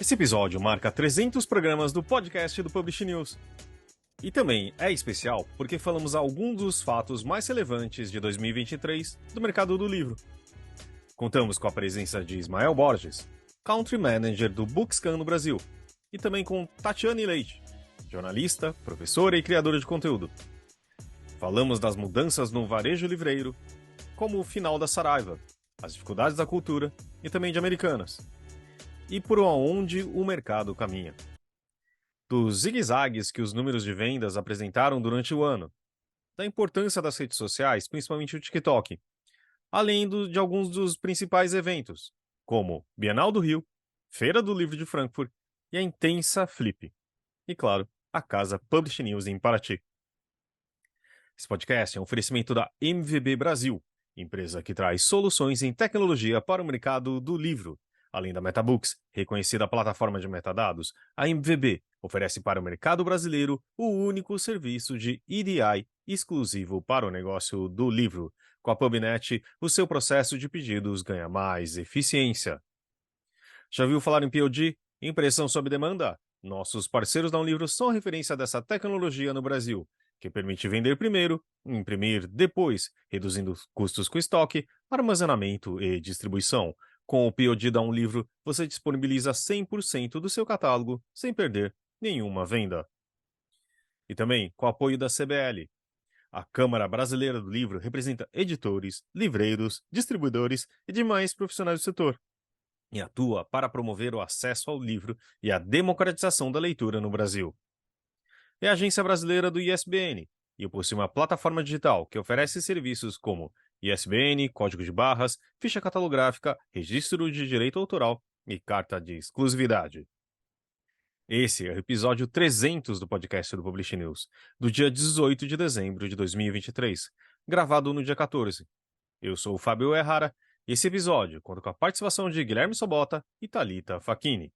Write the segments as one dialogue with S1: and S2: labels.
S1: Esse episódio marca 300 programas do podcast do Publish News. E também é especial porque falamos alguns dos fatos mais relevantes de 2023 do mercado do livro. Contamos com a presença de Ismael Borges, Country Manager do Bookscan no Brasil, e também com Tatiane Leite, jornalista, professora e criadora de conteúdo. Falamos das mudanças no varejo livreiro, como o final da Saraiva, as dificuldades da cultura e também de Americanas, e por onde o mercado caminha. Dos zigue-zagues que os números de vendas apresentaram durante o ano, da importância das redes sociais, principalmente o TikTok, além de alguns dos principais eventos, como Bienal do Rio, Feira do Livro de Frankfurt e a Intensa Flip. E, claro, a Casa Publish News em Paraty. Esse podcast é um oferecimento da MVB Brasil, empresa que traz soluções em tecnologia para o mercado do livro. Além da MetaBooks, reconhecida plataforma de metadados, a MVB oferece para o mercado brasileiro o único serviço de EDI exclusivo para o negócio do livro. Com a PubNet, o seu processo de pedidos ganha mais eficiência. Já viu falar em POD? Impressão sob demanda? Nossos parceiros da Livro são a referência dessa tecnologia no Brasil, que permite vender primeiro, imprimir depois, reduzindo custos com estoque, armazenamento e distribuição. Com o POD da Livro, você disponibiliza 100% do seu catálogo sem perder nenhuma venda. E também com o apoio da CBL. A Câmara Brasileira do Livro representa editores, livreiros, distribuidores e demais profissionais do setor, e atua para promover o acesso ao livro e a democratização da leitura no Brasil. É a agência brasileira do ISBN e possui uma plataforma digital que oferece serviços como ISBN, código de barras, ficha catalográfica, registro de direito autoral e carta de exclusividade. Esse é o episódio 300 do podcast do Publish News, do dia 18 de dezembro de 2023, gravado no dia 14. Eu sou o Fábio Errara e esse episódio conta com a participação de Guilherme Sobota e Thalita Facchini.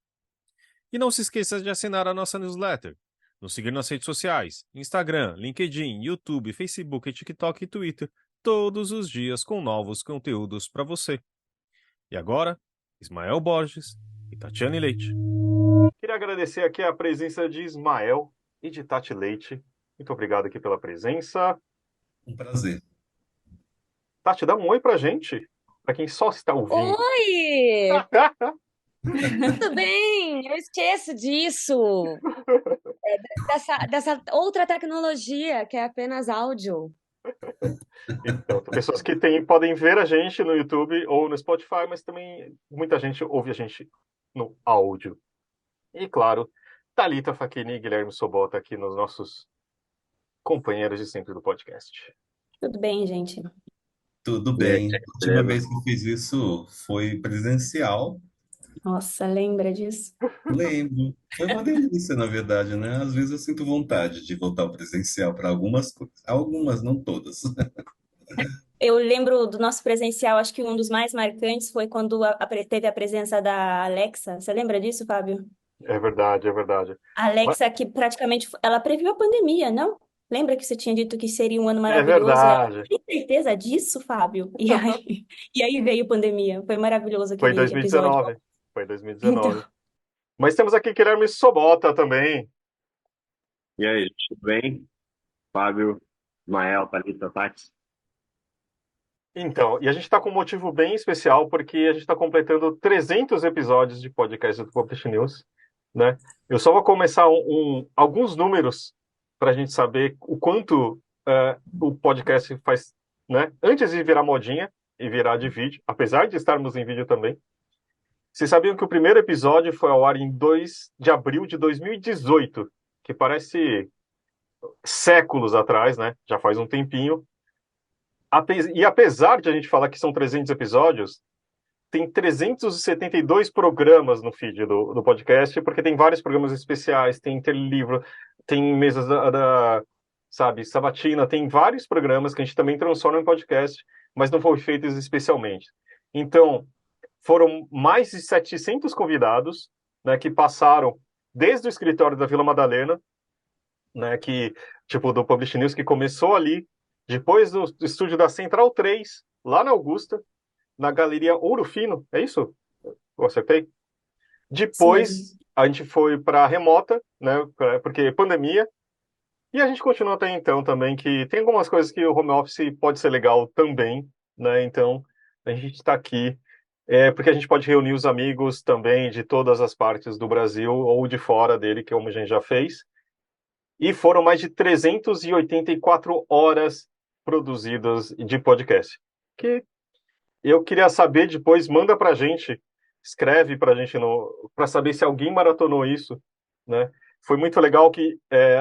S1: E não se esqueça de assinar a nossa newsletter, nos seguir nas redes sociais, Instagram, LinkedIn, YouTube, Facebook, TikTok e Twitter, todos os dias com novos conteúdos para você. E agora, Ismael Borges e Tatiane Leite. Queria agradecer aqui a presença de Ismael e de Tati Leite. Muito obrigado aqui pela presença.
S2: Um prazer.
S1: Tati, dá um oi pra gente, para quem só está ouvindo.
S3: Oi! Tudo bem? Eu esqueço disso. Dessa outra tecnologia que é apenas áudio.
S1: Então, tem pessoas que podem ver a gente no YouTube ou no Spotify, mas também muita gente ouve a gente no áudio. E, claro, Thalita Facchini e Guilherme Sobota aqui nos nossos companheiros de sempre do podcast.
S3: Tudo bem, gente?
S2: Tudo bem. A última vez que eu fiz isso foi presencial.
S3: Nossa, lembra disso?
S2: Lembro. Foi uma delícia, na verdade, né? Às vezes eu sinto vontade de voltar ao presencial para algumas coisas. Algumas, não todas.
S3: Eu lembro do nosso presencial, acho que um dos mais marcantes foi quando teve a presença da Alexa. Você lembra disso, Fábio?
S1: É verdade, é verdade.
S3: A Alexa que praticamente ela previu a pandemia, não? Lembra que você tinha dito que seria um ano
S1: É
S3: maravilhoso? E ela
S1: verdade.
S3: tem certeza disso, Fábio? E aí veio a pandemia. Foi maravilhoso
S1: Foi
S3: aquele episódio.
S1: 2019. Foi
S3: Então,
S1: 2019. Mas temos aqui Guilherme Sobota também.
S4: E aí, tudo bem? Fábio, Mael, Thalita, Tati.
S1: Então, e a gente está com um motivo bem especial, porque a gente está completando 300 episódios de podcast do Publish News, né? Eu só vou começar alguns números para a gente saber o quanto o podcast faz, né? Antes de virar modinha e virar de vídeo, apesar de estarmos em vídeo também. Vocês sabiam que o primeiro episódio foi ao ar em 2 de abril de 2018, que parece séculos atrás, né? Já faz um tempinho. E apesar de a gente falar que são 300 episódios, tem 372 programas no feed do podcast, porque tem vários programas especiais, tem interlivro, tem mesas sabe, sabatina, tem vários programas que a gente também transforma em podcast, mas não foram feitos especialmente. Então, foram mais de 700 convidados, né, que passaram desde o escritório da Vila Madalena, né, que, tipo, do Publish News, que começou ali, depois do estúdio da Central 3, lá na Augusta, na Galeria Ouro Fino, é isso? Eu acertei?
S3: Isso mesmo.
S1: Depois a gente foi para remota, né? Porque pandemia. E a gente continua até então também, que tem algumas coisas que o home office pode ser legal também, né? Então, a gente está aqui, porque a gente pode reunir os amigos também de todas as partes do Brasil ou de fora dele, que como a gente já fez. E foram mais de 384 horas produzidas de podcast. Que eu queria saber depois, manda pra gente, escreve pra gente para saber se alguém maratonou isso, né? Foi muito legal que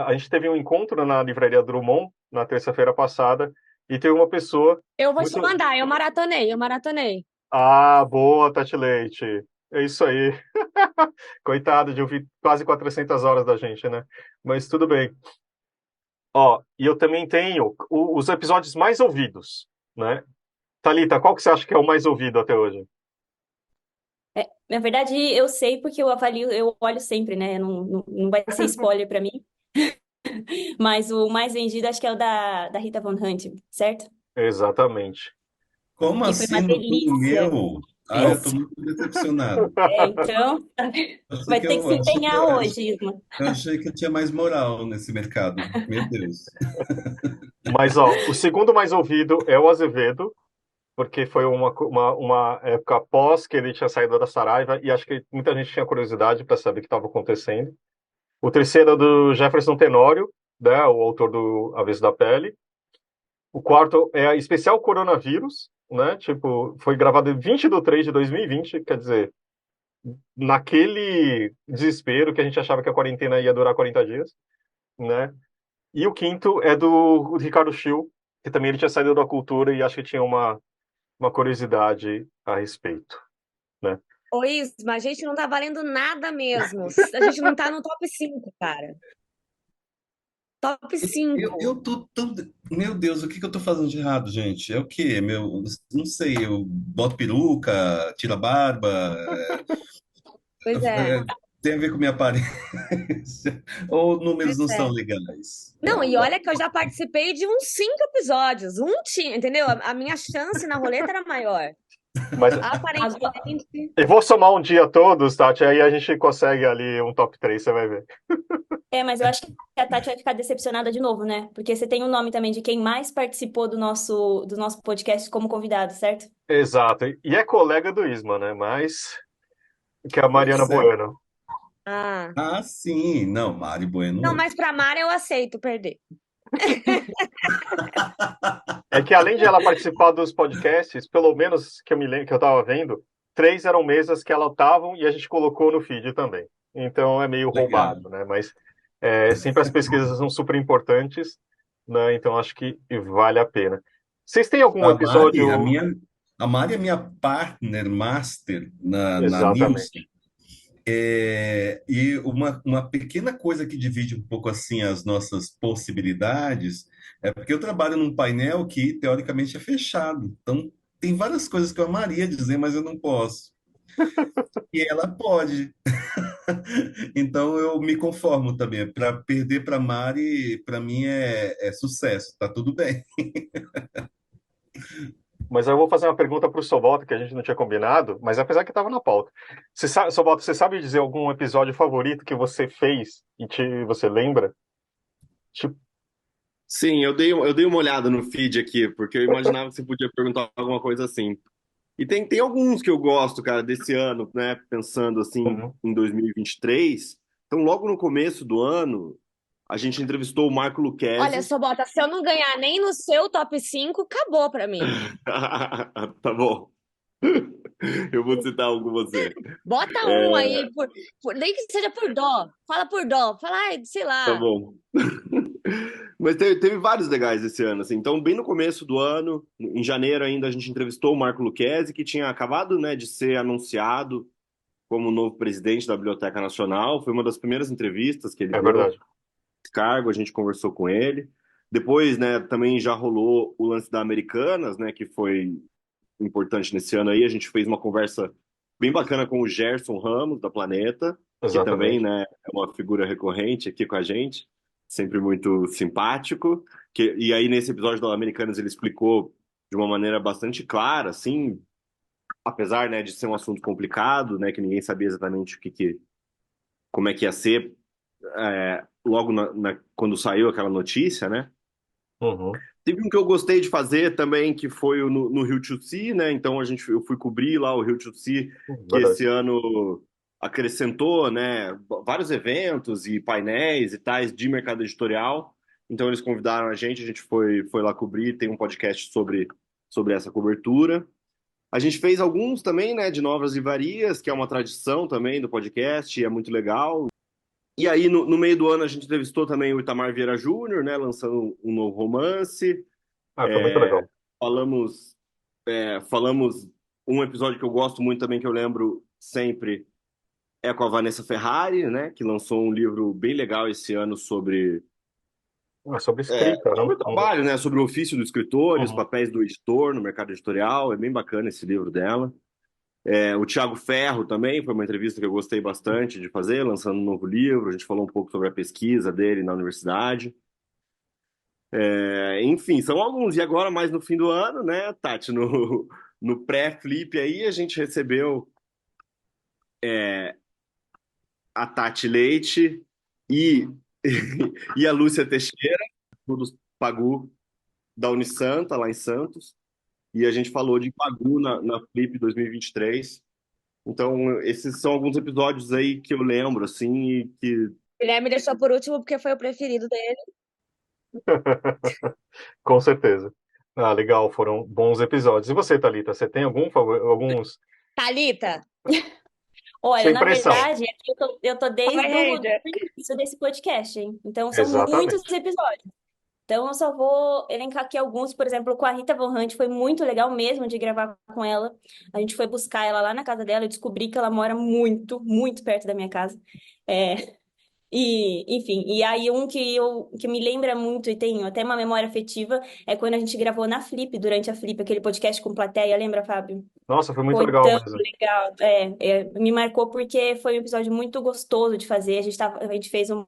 S1: a gente teve um encontro na Livraria Drummond na terça-feira passada e teve uma pessoa
S5: Eu vou te
S1: muito.
S5: mandar, eu maratonei.
S1: Ah, boa, Tati Leite. É isso aí. Coitado de ouvir quase 400 horas da gente, né? Mas tudo bem. Ó, e eu também tenho os episódios mais ouvidos, né? Thalita, qual que você acha que é o mais ouvido até hoje?
S3: Na verdade, eu sei porque eu avalio, eu olho sempre, né? Não vai ser spoiler pra mim. Mas o mais vendido acho que é o da Rita Von Hunt, certo?
S1: Exatamente.
S2: Como
S3: E foi uma
S2: assim não foi o
S3: delícia.
S2: meu? Ah, eu tô
S3: Isso.
S2: muito decepcionado.
S3: Então,
S2: Achei
S3: vai
S2: que
S3: ter que
S2: eu,
S3: se
S2: achei que
S3: empenhar
S2: eu,
S3: hoje, Isma.
S2: eu achei que eu tinha mais moral nesse mercado. Meu Deus.
S1: Mas, ó, o segundo mais ouvido é o Azevedo, porque foi uma época após que ele tinha saído da Saraiva, e acho que muita gente tinha curiosidade para saber o que estava acontecendo. O terceiro é do Jefferson Tenório, né, o autor do Avesso da Pele. O quarto é a especial Coronavírus, né, tipo, foi gravado em 20 de 3 de 2020, quer dizer, naquele desespero que a gente achava que a quarentena ia durar 40 dias, né? E o quinto é do Ricardo Schil, que também ele tinha saído da cultura e acho que tinha uma curiosidade a respeito, né?
S5: Ô, Isma, a gente não tá valendo nada mesmo. A gente não tá no top 5, cara. Top
S2: Eu
S5: 5.
S2: tô tão. Meu Deus, o que que eu tô fazendo de errado, gente? É o quê? Não sei, eu boto peruca, tiro a barba,
S5: Pois é,
S2: é, tem a ver com minha aparência, ou números
S5: pois
S2: não são
S5: é.
S2: legais?
S5: Não, e olha que eu já participei de uns 5 episódios. Um tinha, entendeu? A minha chance na roleta era maior.
S1: Mas
S3: Agora,
S5: Aparentemente.
S1: eu vou somar um dia todos, Tati, aí a gente consegue ali um top 3, você vai ver.
S3: mas eu acho que a Tati vai ficar decepcionada de novo, né? Porque você tem o nome também de quem mais participou do nosso podcast como convidado, certo?
S1: Exato. E é colega do Isma, né? Mas que é a Mariana
S2: Pois é.
S1: Bueno.
S5: Ah.
S2: Ah, sim. Não, Mário
S5: Não,
S2: Bueno.
S5: mas pra Mara eu aceito perder.
S1: É que além de ela participar dos podcasts, pelo menos que eu me lembro que eu estava vendo, 3 eram mesas que ela estavam e a gente colocou no feed também. Então é meio
S2: Legal.
S1: roubado, né? Mas sempre as pesquisas são super importantes, né? Então acho que vale a pena. Vocês têm algum
S2: A Mari, a
S1: episódio?
S2: minha, a Mari é minha partner master na Nielsen.
S1: Exatamente.
S2: E uma pequena coisa que divide um pouco assim as nossas possibilidades é porque eu trabalho num painel que teoricamente é fechado. Então tem várias coisas que eu amaria dizer, mas eu não posso. E ela pode. Então eu me conformo também. Para perder para Mari, para mim é sucesso. Tá tudo bem.
S1: Mas eu vou fazer uma pergunta para o Sobaldo, que a gente não tinha combinado, mas apesar que estava na pauta. Sobaldo, você sabe dizer algum episódio favorito que você fez e você lembra? Tipo,
S4: Sim, eu dei uma olhada no feed aqui, porque eu imaginava que você podia perguntar alguma coisa assim. E tem alguns que eu gosto, cara, desse ano, né? Pensando assim
S1: uhum.
S4: em 2023. Então, logo no começo do ano, a gente entrevistou o Marco
S5: Olha,
S4: Lucchesi.
S5: Sobota, se eu não ganhar nem no seu top 5, acabou pra mim.
S4: Tá bom. Eu vou citar algo com você.
S5: Bota um aí, nem que seja por dó. Fala por dó. Fala, ai, sei
S4: Tá
S5: lá.
S4: bom. Mas teve vários legais esse ano, assim. Então, bem no começo do ano, em janeiro ainda, a gente entrevistou o Marco Lucchesi, que tinha acabado, né, de ser anunciado como novo presidente da Biblioteca Nacional. Foi uma das primeiras entrevistas que ele
S1: É
S4: deu
S1: verdade.
S4: esse cargo, a gente conversou com ele. Depois, né, também já rolou o lance da Americanas, né, que foi importante nesse ano aí. A gente fez uma conversa bem bacana com o Gerson Ramos, da Planeta, que também,
S1: Exatamente.
S4: né, é uma figura recorrente aqui com a gente, sempre muito simpático. E aí, nesse episódio da Americanas, ele explicou de uma maneira bastante clara, assim, apesar, né, de ser um assunto complicado, né, que ninguém sabia exatamente como é que ia ser, logo quando saiu aquela notícia, né?
S1: Uhum.
S4: Teve um que eu gostei de fazer também, que foi no Rio to See, né? Então eu fui cobrir lá o Rio to See, que
S1: Verdade.
S4: esse ano acrescentou, né, vários eventos e painéis e tais de mercado editorial. Então eles convidaram a gente foi lá cobrir, tem um podcast sobre essa cobertura. A gente fez alguns também, né, de Novas Livrarias, que é uma tradição também do podcast, e é muito legal. E aí, no meio do ano, a gente entrevistou também o Itamar Vieira Júnior, né, lançando um novo romance.
S1: Ah, foi muito legal.
S4: Falamos um episódio que eu gosto muito também, que eu lembro sempre, é com a Vanessa Ferrari, né, que lançou um livro bem legal esse ano
S1: Sobre escrita, né?
S4: sobre o trabalho, né, sobre o ofício do escritor e os
S1: Uhum.
S4: papéis do editor no mercado editorial. É bem bacana esse livro dela. O Thiago Ferro também, foi uma entrevista que eu gostei bastante de fazer, lançando um novo livro. A gente falou um pouco sobre a pesquisa dele na universidade. Enfim, são alguns. E agora, mais no fim do ano, né, Tati, no pré-flip aí, a gente recebeu a Tati Leite e, e a Lúcia Teixeira, todos Pagu da Unisanta, lá em Santos. E a gente falou de Pagu na Flip 2023. Então, esses são alguns episódios aí que eu lembro, assim, e que
S5: Guilherme deixou por último porque foi o preferido dele.
S1: Com certeza. Ah, legal, foram bons episódios. E você, Thalita, você tem alguns
S5: Thalita,
S3: Olha,
S1: sem
S3: na
S1: pressão?
S3: verdade, aqui eu tô
S5: Power
S3: desde o
S5: Ranger.
S3: início desse podcast, hein? Então, são muitos
S1: Exatamente.
S3: episódios. Então, eu só vou elencar aqui alguns, por exemplo, com a Rita Von Hunt, foi muito legal mesmo de gravar com ela. A gente foi buscar ela lá na casa dela e descobri que ela mora muito, muito perto da minha casa. É, enfim, e aí que me lembra muito e tenho até uma memória afetiva é quando a gente gravou na Flip, durante a Flip, aquele podcast com plateia, lembra, Fábio?
S1: Nossa, foi muito
S3: Foi
S1: legal
S3: tão
S1: mesmo.
S3: legal. Me marcou porque foi um episódio muito gostoso de fazer. A gente fez o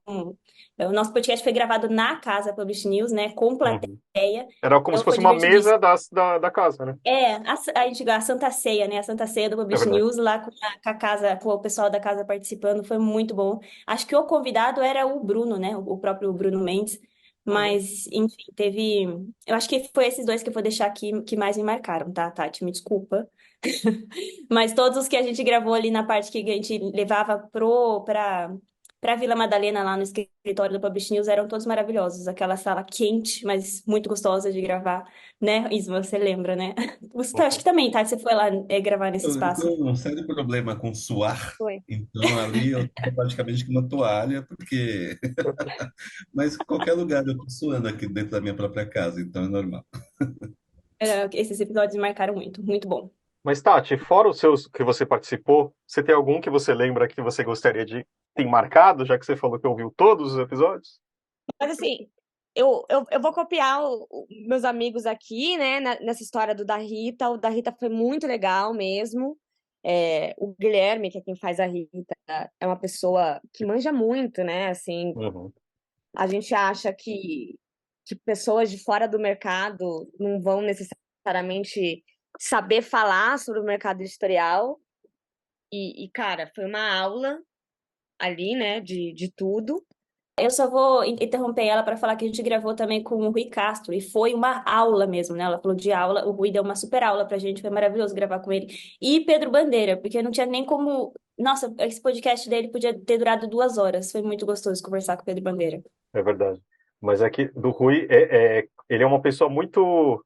S3: nosso podcast foi gravado na casa Publish News, né? Com
S1: Uhum.
S3: plateia.
S1: Era como se
S3: Então foi
S1: fosse uma
S3: divertidíssimo.
S1: mesa da casa, né?
S3: A gente a Santa Ceia, né? A Santa Ceia do
S1: É
S3: Publish
S1: verdade.
S3: News, lá com a casa, com o pessoal da casa participando, foi muito bom. Acho que o convidado era o Bruno, né? O próprio Bruno Mendes.
S1: Uhum.
S3: Mas, enfim, teve. Eu acho que foi esses dois que eu vou deixar aqui que mais me marcaram, tá, Tati? Me desculpa. Mas todos os que a gente gravou ali na parte que a gente levava pra Vila Madalena, lá no escritório do Publish News, eram todos maravilhosos. Aquela sala quente, mas muito gostosa de gravar, né? Isma, você lembra, né? Acho que
S1: Uhum.
S3: também, tá? Você foi lá gravar nesse
S2: Eu
S3: espaço.
S2: tenho um sério problema com suar,
S5: Foi.
S2: então ali eu tô praticamente com uma toalha, porque. Mas em qualquer lugar eu tô suando aqui dentro da minha própria casa, então é normal.
S3: Esses episódios me marcaram muito, muito bom.
S1: Mas, Tati, fora os seus que você participou, você tem algum que você lembra que você gostaria de ter marcado, já que você falou que ouviu todos os episódios?
S5: Mas assim, eu vou copiar meus amigos aqui, né, nessa história do da Rita. O da Rita foi muito legal mesmo. O Guilherme, que é quem faz a Rita, é uma pessoa que manja muito, né? Assim,
S1: Uhum.
S5: a gente acha que pessoas de fora do mercado não vão necessariamente saber falar sobre o mercado editorial. Cara, foi uma aula ali, né, de tudo.
S3: Eu só vou interromper ela para falar que a gente gravou também com o Rui Castro e foi uma aula mesmo, né? Ela falou de aula, o Rui deu uma super aula pra gente, foi maravilhoso gravar com ele. E Pedro Bandeira, porque não tinha nem como. Nossa, esse podcast dele podia ter durado 2 horas. Foi muito gostoso conversar com o Pedro Bandeira.
S1: É verdade. Mas é que do Rui, ele é uma pessoa muito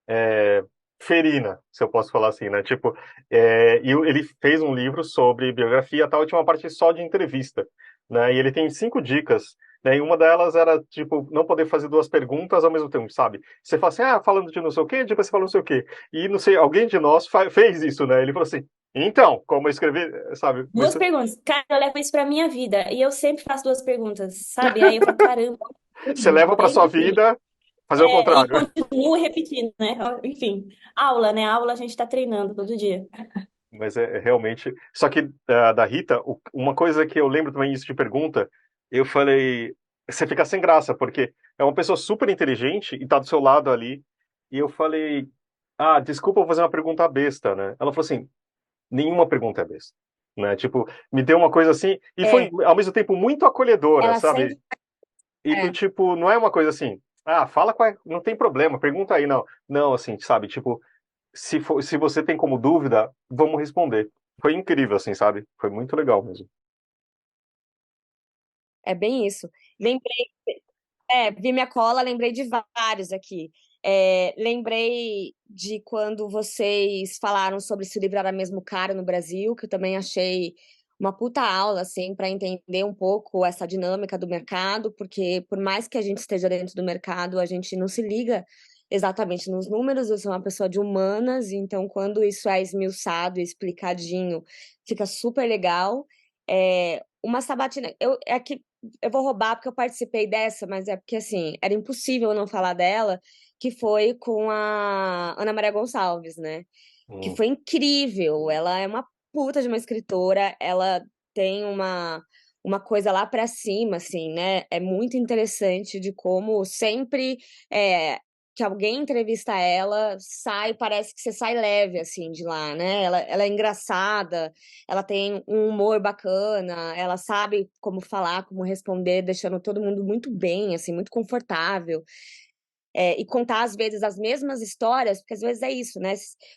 S1: é, ferina, se eu posso falar assim, né? Tipo, e ele fez um livro sobre biografia, tal, e tinha uma parte só de entrevista, né? E ele tem 5 dicas, né? E uma delas era, tipo, não poder fazer 2 perguntas ao mesmo tempo, sabe? Você fala assim, falando de não sei o quê, depois você fala não sei o quê. E, não sei, alguém de nós fez isso, né? Ele falou assim, então, como escrever, sabe?
S3: Duas perguntas. Cara, eu levo isso pra minha vida e eu sempre faço 2 perguntas, sabe? Aí eu falo, caramba,
S1: Você leva para
S3: bem
S1: sua
S3: tranquilo.
S1: vida fazer o
S3: E
S1: contrário.
S3: continuo repetindo, né? Enfim, aula, né? Aula a gente tá treinando todo dia.
S1: Mas é realmente. Só que da Rita, uma coisa que eu lembro também isso de pergunta, eu falei, você fica sem graça, porque é uma pessoa super inteligente e tá do seu lado ali. E eu falei, desculpa, eu vou fazer uma pergunta besta, né? Ela falou assim, nenhuma pergunta é besta, né? Tipo, me deu uma coisa assim, e foi,
S5: É,
S1: ao mesmo tempo, muito acolhedora,
S5: ela
S1: sabe?
S5: sempre.
S1: E do
S5: É,
S1: tipo, não é uma coisa assim, fala não tem problema, pergunta aí, não. Não, assim, sabe? Tipo, se você tem como dúvida, vamos responder. Foi incrível, assim, sabe? Foi muito legal mesmo.
S5: é bem isso. Lembrei, vi minha cola, lembrei de vários aqui. Lembrei de quando vocês falaram sobre se o livro era mesmo caro no Brasil, que eu também achei uma puta aula, assim, para entender um pouco essa dinâmica do mercado, porque por mais que a gente esteja dentro do mercado, a gente não se liga exatamente nos números. Eu sou uma pessoa de humanas, então quando isso é esmiuçado e explicadinho, fica super legal. Uma sabatina, é que eu vou roubar porque eu participei dessa, mas é porque, assim, era impossível eu não falar dela, que foi com a Ana Maria Gonçalves, né? Que
S1: Hum.
S5: foi incrível. Ela é uma puta de uma escritora, ela tem uma coisa lá pra cima, assim, né? É muito interessante de como sempre é, que alguém entrevista ela, parece que você sai leve, assim, de lá, né? Ela é engraçada, ela tem um humor bacana, ela sabe como falar, como responder, deixando todo mundo muito bem, assim, muito confortável. E contar, às vezes, as mesmas histórias, porque às vezes é isso, né?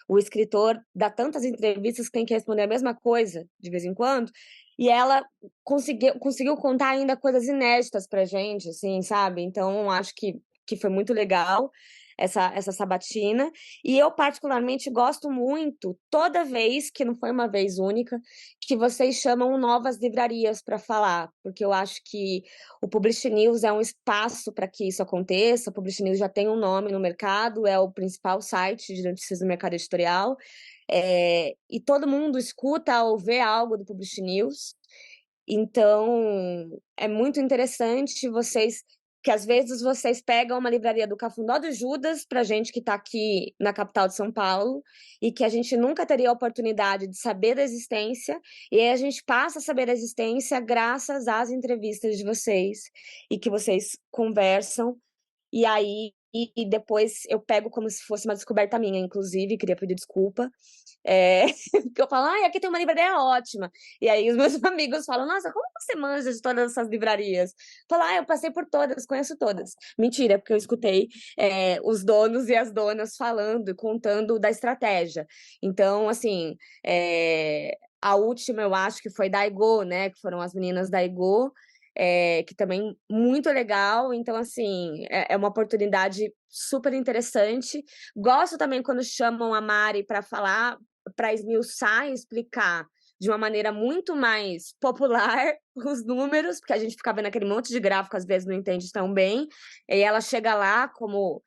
S5: O escritor dá tantas entrevistas que tem que responder a mesma coisa, de vez em quando, e ela conseguiu contar ainda coisas inéditas pra gente, assim, sabe? Então, acho que foi muito legal essa sabatina. E eu, particularmente, gosto muito, toda vez, que não foi uma vez única, que vocês chamam novas livrarias para falar, porque eu acho que o Publish News é um espaço para que isso aconteça. O Publish News já tem um nome no mercado, é o principal site de notícias do mercado editorial. E todo mundo escuta ou vê algo do Publish News. Então, é muito interessante que às vezes vocês pegam uma livraria do Cafundó do Judas para gente que está aqui na capital de São Paulo e que a gente nunca teria a oportunidade de saber da existência, e aí a gente passa a saber da existência graças às entrevistas de vocês e que vocês conversam, e aí e depois eu pego como se fosse uma descoberta minha, inclusive, queria pedir desculpa. Porque eu falo, aqui tem uma livraria ótima. E aí os meus amigos falam, nossa, como você manja de todas essas livrarias? Eu falo, eu passei por todas, conheço todas. Mentira, porque eu escutei os donos e as donas falando e contando da estratégia. Então, assim, a última eu acho que foi da Ego, né? Que foram as meninas da Ego, que também muito legal. Então, assim, é uma oportunidade super interessante. Gosto também quando chamam a Mari para falar, para esmiuçar e explicar de uma maneira muito mais popular os números, porque a gente fica vendo aquele monte de gráfico, às vezes não entende tão bem, e ela chega lá como...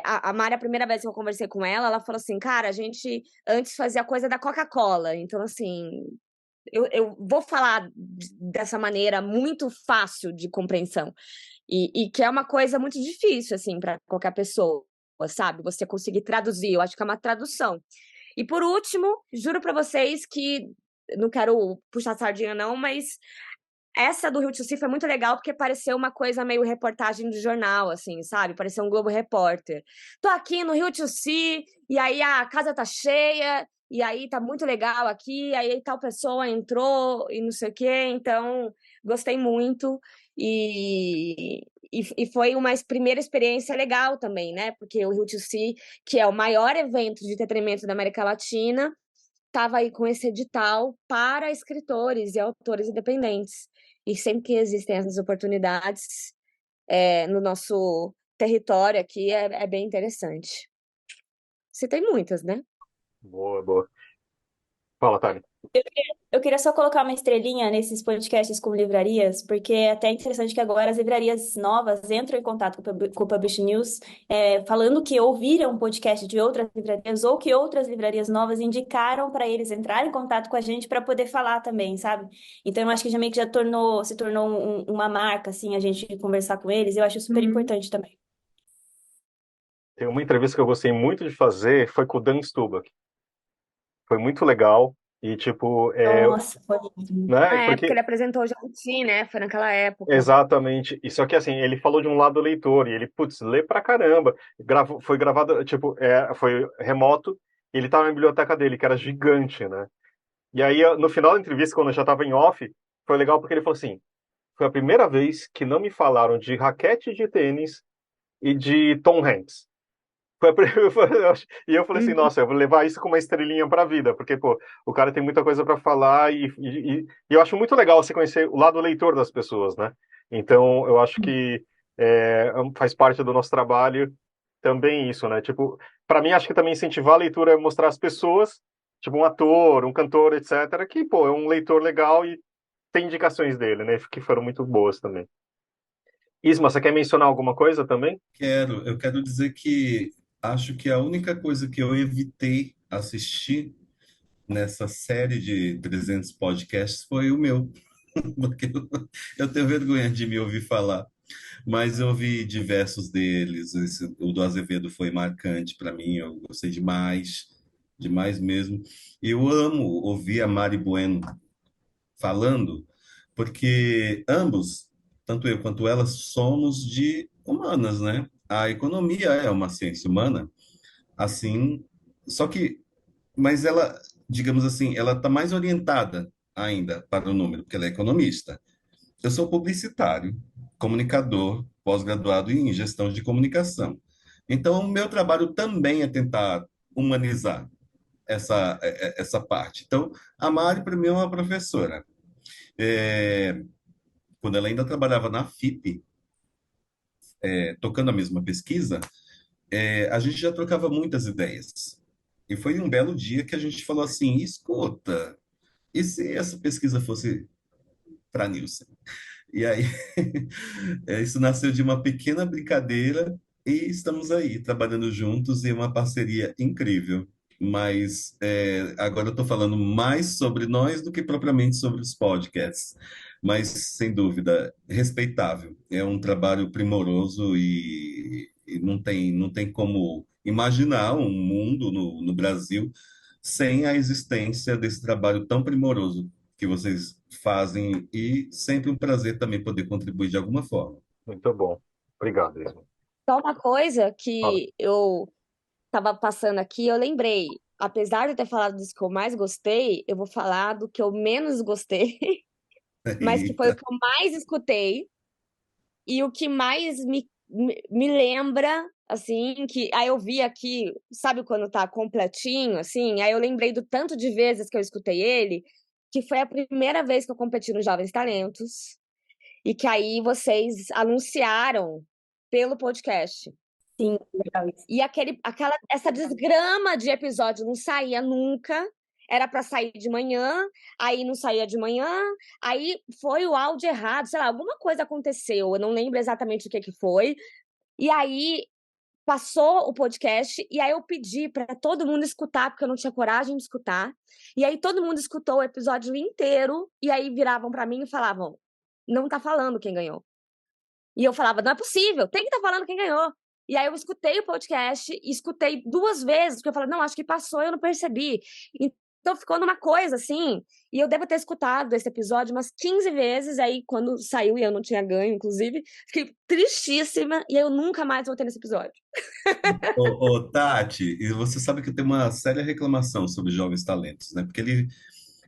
S5: a Mari, a primeira vez que eu conversei com ela falou assim, cara, a gente antes fazia coisa da Coca-Cola, então, assim, eu vou falar dessa maneira muito fácil de compreensão, e que é uma coisa muito difícil, assim, para qualquer pessoa, sabe? Você conseguir traduzir, eu acho que é uma tradução. E por último, juro para vocês que não quero puxar sardinha não, mas essa do Rio to See foi muito legal porque pareceu uma coisa meio reportagem de jornal, assim, sabe? Pareceu um Globo Repórter. Tô aqui no Rio to See, e aí a casa tá cheia, e aí tá muito legal aqui, aí tal pessoa entrou e não sei o quê, então gostei muito. E foi uma primeira experiência legal também, né? Porque o Rio to See, que é o maior evento de entretenimento da América Latina, estava aí com esse edital para escritores e autores independentes. E sempre que existem essas oportunidades no nosso território aqui, é bem interessante. Você tem muitas, né?
S1: Boa, boa. Fala, Tami.
S3: Eu queria só colocar uma estrelinha nesses podcasts com livrarias, porque é até interessante que agora as livrarias novas entram em contato com o Publish News, falando que ouviram um podcast de outras livrarias ou que outras livrarias novas indicaram para eles entrarem em contato com a gente para poder falar também, sabe? Então eu acho que já meio que se tornou uma marca, assim, a gente conversar com eles, eu acho super
S5: Uhum.
S3: importante também.
S1: Tem uma entrevista que eu gostei muito de fazer, foi com o Dan Stubach. Foi muito legal e, tipo,
S3: Nossa, foi lindo.
S1: né?
S5: Na época
S1: Porque
S5: ele apresentou o Jabuti, né? Foi naquela época.
S1: exatamente. E só que assim, ele falou de um lado leitor, e ele, putz, lê pra caramba. Foi gravado, tipo, foi remoto, e ele tava na biblioteca dele, que era gigante, né? E aí, no final da entrevista, quando eu já estava em off, foi legal porque ele falou assim: foi a primeira vez que não me falaram de raquete de tênis e de Tom Hanks. E eu falei assim,
S5: Uhum.
S1: nossa, eu vou levar isso com uma estrelinha pra vida, porque, pô, o cara tem muita coisa pra falar e eu acho muito legal você conhecer o lado leitor das pessoas, né? Então, eu acho que faz parte do nosso trabalho também isso, né? Tipo, pra mim, acho que também incentivar a leitura é mostrar as pessoas, tipo um ator, um cantor, etc., que, pô, é um leitor legal e tem indicações dele, né? Que foram muito boas também. Isma, você quer mencionar alguma coisa também?
S2: Eu quero dizer que acho que a única coisa que eu evitei assistir nessa série de 300 podcasts foi o meu, porque eu tenho vergonha de me ouvir falar. Mas eu vi diversos deles. O do Azevedo foi marcante para mim, eu gostei demais, demais mesmo. Eu amo ouvir a Mari Bueno falando, porque ambos, tanto eu quanto ela, somos de humanas, né? A economia é uma ciência humana, assim, só que, mas ela, digamos assim, ela está mais orientada ainda para o número, porque ela é economista. Eu sou publicitário, comunicador, pós-graduado em gestão de comunicação. Então, o meu trabalho também é tentar humanizar essa parte. Então, a Mari, para mim, é uma professora. É, quando ela ainda trabalhava na FIP, tocando a mesma pesquisa, a gente já trocava muitas ideias. E foi um belo dia que a gente falou assim: escuta, e se essa pesquisa fosse para a Nielsen? E aí, isso nasceu de uma pequena brincadeira e estamos aí trabalhando juntos em uma parceria incrível. Mas agora eu estou falando mais sobre nós do que propriamente sobre os podcasts. Mas, sem dúvida, respeitável. É um trabalho primoroso e não tem como imaginar um mundo no Brasil sem a existência desse trabalho tão primoroso que vocês fazem e sempre um prazer também poder contribuir de alguma forma.
S1: Muito bom. Obrigado, Isma.
S5: Só uma coisa
S1: Fala.
S5: que eu tava passando aqui, eu lembrei. Apesar de eu ter falado dos que eu mais gostei, eu vou falar do que eu menos gostei, mas que foi o
S2: Eita.
S5: que eu mais escutei e o que mais me lembra, assim, que aí eu vi aqui, sabe quando tá completinho, assim? Aí eu lembrei do tanto de vezes que eu escutei ele, que foi a primeira vez que eu competi no Jovens Talentos e que aí vocês anunciaram pelo podcast.
S3: Sim, legal isso.
S5: E essa desgrama de episódio não saía nunca. Era para sair de manhã, aí não saía de manhã, aí foi o áudio errado, sei lá, alguma coisa aconteceu, eu não lembro exatamente o que que foi. E aí passou o podcast e aí eu pedi para todo mundo escutar, porque eu não tinha coragem de escutar. E aí todo mundo escutou o episódio inteiro e aí viravam para mim e falavam: "Não tá falando quem ganhou". E eu falava, não é possível, tem que estar falando quem ganhou. E aí eu escutei o podcast, e escutei 2 vezes, porque eu falei, não, acho que passou, eu não percebi. Então ficou numa coisa assim, e eu devo ter escutado esse episódio umas 15 vezes, aí quando saiu e eu não tinha ganho, inclusive, fiquei tristíssima, e eu nunca mais voltei nesse episódio.
S2: Tati, e você sabe que eu tenho uma séria reclamação sobre jovens talentos, né? Porque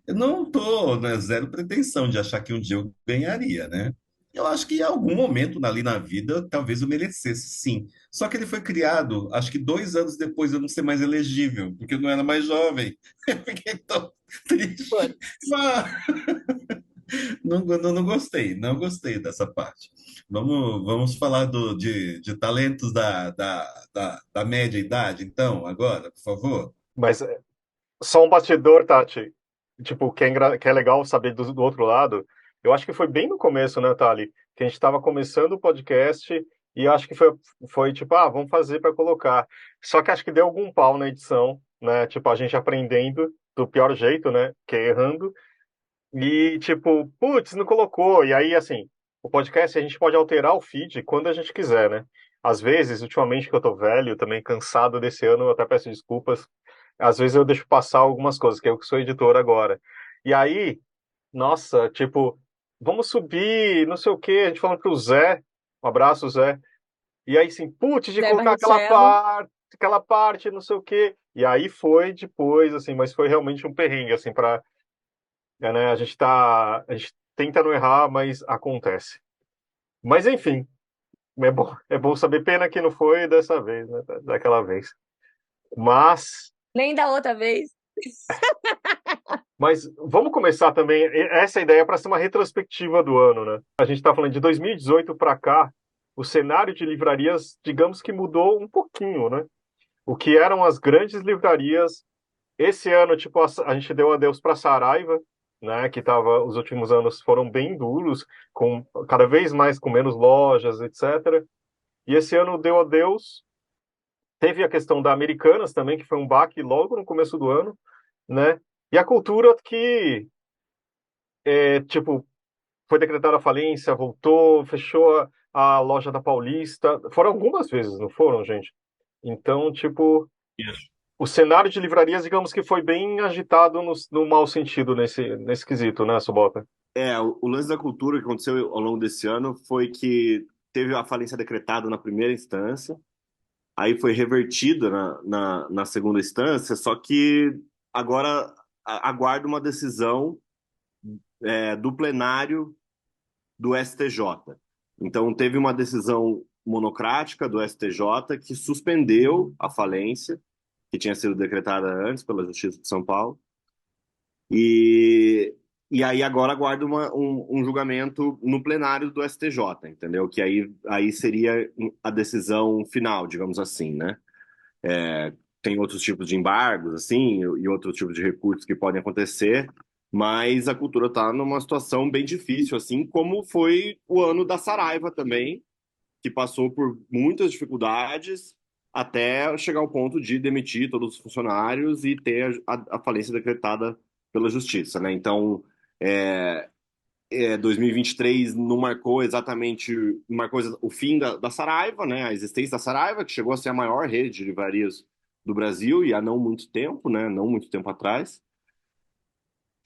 S2: eu não tô, né, zero pretensão de achar que um dia eu ganharia, né? Eu acho que em algum momento ali na vida, talvez eu merecesse, sim. Só que ele foi criado, acho que 2 anos depois de eu não ser mais elegível, porque eu não era mais jovem. Eu fiquei tão triste.
S5: Putz.
S2: Mas não gostei, não gostei dessa parte. Vamos falar de talentos da média idade, então, agora, por favor.
S1: Mas só um bastidor, Tati. Tipo, que é legal saber do outro lado. Eu acho que foi bem no começo, né, Thali? Que a gente estava começando o podcast e eu acho que foi tipo, vamos fazer para colocar. Só que acho que deu algum pau na edição, né? Tipo, a gente aprendendo do pior jeito, né? Que é errando. E tipo, putz, não colocou. E aí, assim, o podcast a gente pode alterar o feed quando a gente quiser, né? Às vezes, ultimamente que eu tô velho, também cansado desse ano, eu até peço desculpas. Às vezes eu deixo passar algumas coisas, que eu que sou editor agora. E aí, nossa, tipo, vamos subir, não sei o quê, a gente falando pro Zé, um abraço, Zé. E aí, assim, putz, de
S5: Zé
S1: colocar
S5: Barrichello.
S1: aquela parte, não sei o quê. E aí foi depois, assim, mas foi realmente um perrengue, assim, né? A gente tenta não errar, mas acontece. Mas enfim, é bom saber. Pena que não foi dessa vez, né? Daquela vez. Mas,
S5: Nem da outra vez.
S1: mas vamos começar também. Essa ideia é para ser uma retrospectiva do ano, né? A gente está falando de 2018 para cá, o cenário de livrarias, digamos que mudou um pouquinho, né? O que eram as grandes livrarias. Esse ano, tipo, a gente deu adeus para Saraiva, né? Que tava, os últimos anos foram bem duros, com cada vez mais com menos lojas, etc. E esse ano deu adeus. Teve a questão da Americanas também, que foi um baque logo no começo do ano, né? E a cultura que, tipo, foi decretada a falência, voltou, fechou a loja da Paulista. Foram algumas vezes, não foram, gente? Então, tipo, o cenário de livrarias, digamos que foi bem agitado no mau sentido nesse quesito, né, Sobota?
S4: O lance da cultura que aconteceu ao longo desse ano foi que teve a falência decretada na primeira instância, aí foi revertida na segunda instância, só que agora aguarda uma decisão do plenário do STJ. Então, teve uma decisão monocrática do STJ que suspendeu a falência, que tinha sido decretada antes pela Justiça de São Paulo, e, e aí agora aguarda um julgamento no plenário do STJ, entendeu? Que aí seria a decisão final, digamos assim, né? Tem outros tipos de embargos, assim, e outros tipos de recursos que podem acontecer, mas a cultura está numa situação bem difícil, assim como foi o ano da Saraiva também, que passou por muitas dificuldades até chegar ao ponto de demitir todos os funcionários e ter a falência decretada pela justiça, né? Então, 2023 não marcou exatamente, marcou o fim da Saraiva, né? A existência da Saraiva, que chegou a ser a maior rede de livrarias do Brasil e há não muito tempo, né? Não muito tempo atrás.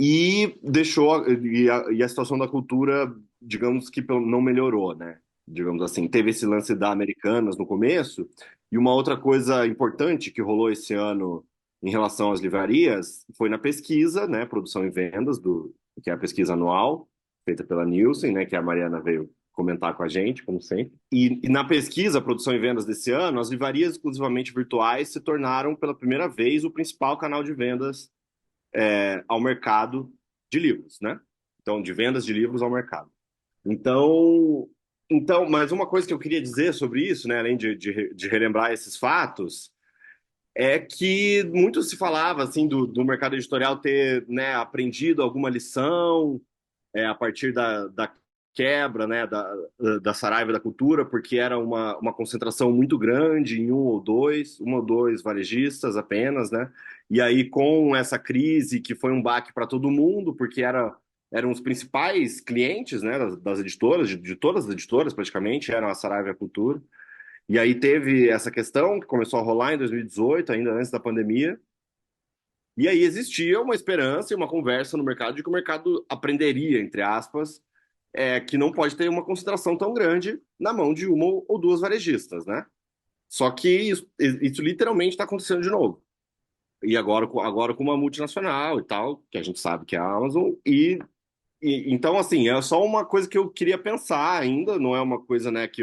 S4: E deixou e a situação da cultura, digamos que não melhorou, né? Digamos assim, teve esse lance da Americanas no começo, e uma outra coisa importante que rolou esse ano em relação às livrarias foi na pesquisa, né, produção e vendas que é a pesquisa anual feita pela Nielsen, né, que a Mariana veio comentar com a gente, como sempre. E na pesquisa, produção e vendas desse ano, as livrarias exclusivamente virtuais se tornaram pela primeira vez o principal canal de vendas ao mercado de livros, né? Então, de vendas de livros ao mercado. Então, mas uma coisa que eu queria dizer sobre isso, né, além de relembrar esses fatos, é que muito se falava assim do mercado editorial ter, né, aprendido alguma lição a partir da quebra, né, da Saraiva da Cultura, porque era uma concentração muito grande em um ou dois varejistas apenas, né? E aí, com essa crise, que foi um baque para todo mundo, porque eram os principais clientes, né, das editoras, de todas as editoras praticamente, eram a Saraiva e a Cultura. E aí teve essa questão que começou a rolar em 2018, ainda antes da pandemia, e aí existia uma esperança e uma conversa no mercado de que o mercado aprenderia, entre aspas, que não pode ter uma concentração tão grande na mão de uma ou duas varejistas, né? Só que isso literalmente está acontecendo de novo. E agora com uma multinacional e tal, que a gente sabe que é a Amazon. Então, assim, é só uma coisa que eu queria pensar ainda, não é uma coisa, né, que,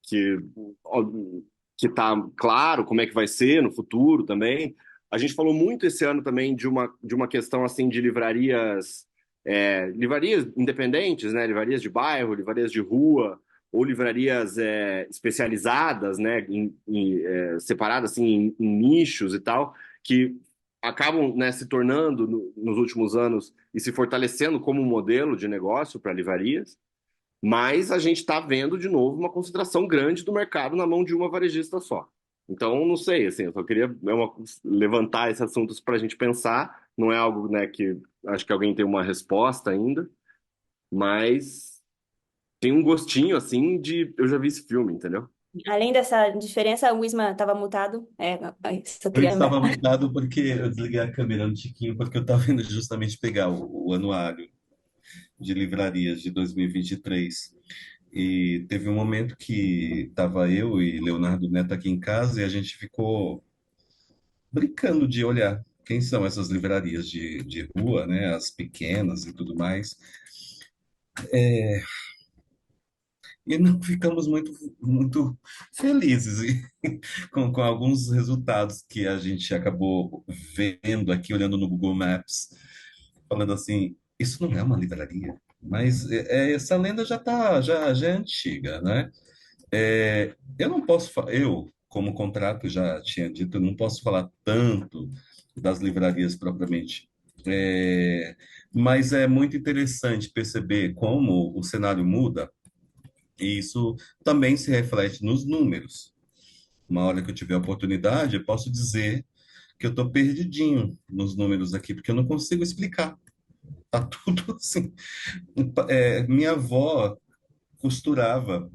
S4: que tá claro como é que vai ser no futuro também. A gente falou muito esse ano também de uma questão assim de livrarias independentes, né? Livrarias de bairro, livrarias de rua, ou livrarias especializadas, né? Separadas assim, em nichos e tal, que acabam, né, se tornando nos últimos anos e se fortalecendo como um modelo de negócio para livrarias. Mas a gente está vendo de novo uma concentração grande do mercado na mão de uma varejista só. Então, não sei, assim, eu só queria levantar esses assuntos para a gente pensar. Não é algo, né, que acho que alguém tem uma resposta ainda, mas tem um gostinho, assim, de eu já vi esse filme, entendeu?
S3: Além dessa diferença, o Wisma estava mutado. Só
S2: Eu
S3: queria lembrar.
S2: estava mutado porque eu desliguei a câmera no Tiquinho, porque eu estava indo justamente pegar o anuário de livrarias de 2023. E teve um momento que estava eu e Leonardo Neto aqui em casa e a gente ficou brincando de olhar quem são essas livrarias de rua, né? As pequenas e tudo mais. E não ficamos muito felizes com alguns resultados que a gente acabou vendo aqui, olhando no Google Maps, falando assim, isso não é uma livraria. Mas essa lenda já é antiga, né? Eu não posso, eu, como contrato já tinha dito, eu não posso falar tanto das livrarias propriamente. É, mas é muito interessante perceber como o cenário muda, e isso também se reflete nos números. Uma hora que eu tiver a oportunidade, eu posso dizer que eu estou perdidinho nos números aqui, porque eu não consigo explicar. Tá tudo assim. Minha avó costurava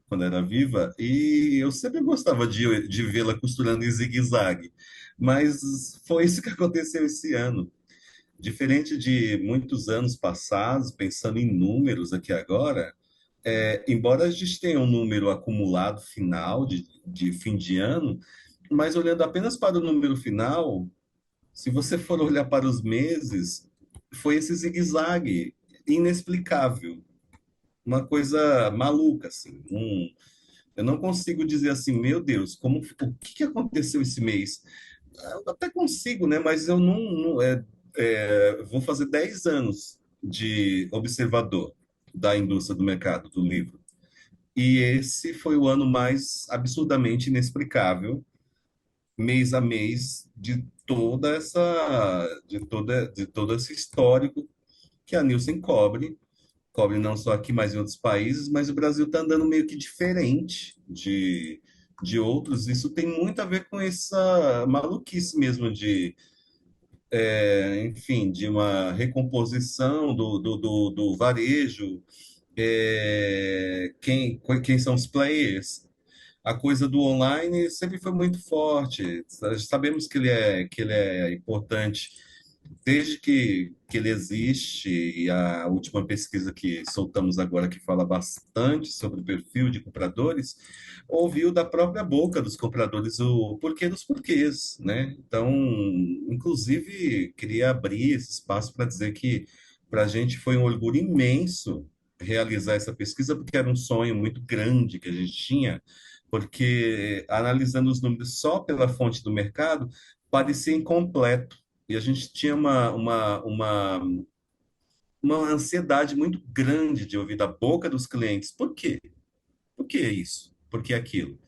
S2: quando era viva, e eu sempre gostava de vê-la costurando em zigue-zague. Mas foi isso que aconteceu esse ano. Diferente de muitos anos passados, pensando em números aqui agora, embora a gente tenha um número acumulado final de fim de ano, mas olhando apenas para o número final, se você for olhar para os meses, foi esse zigue-zague inexplicável, uma coisa maluca, assim. Eu não consigo dizer assim, meu Deus, o que que aconteceu esse mês? Eu até consigo, né? Mas eu vou fazer 10 anos de observador da indústria do mercado do livro. E esse foi o ano mais absurdamente inexplicável, mês a mês, de todo esse histórico que a Nielsen cobre não só aqui, mas em outros países, mas o Brasil está andando meio que diferente de outros. Isso tem muito a ver com essa maluquice mesmo enfim, de uma recomposição do varejo, quem são os players. A coisa do online sempre foi muito forte. Sabemos que ele é importante desde que ele existe, e a última pesquisa que soltamos agora, que fala bastante sobre o perfil de compradores, ouviu da própria boca dos compradores o porquê dos porquês, né? Então, inclusive, queria abrir esse espaço para dizer que para a gente foi um orgulho imenso realizar essa pesquisa, porque era um sonho muito grande que a gente tinha, porque analisando os números só pela fonte do mercado, parecia incompleto. E a gente tinha uma ansiedade muito grande de ouvir da boca dos clientes. Por quê? Por que isso? Por que aquilo?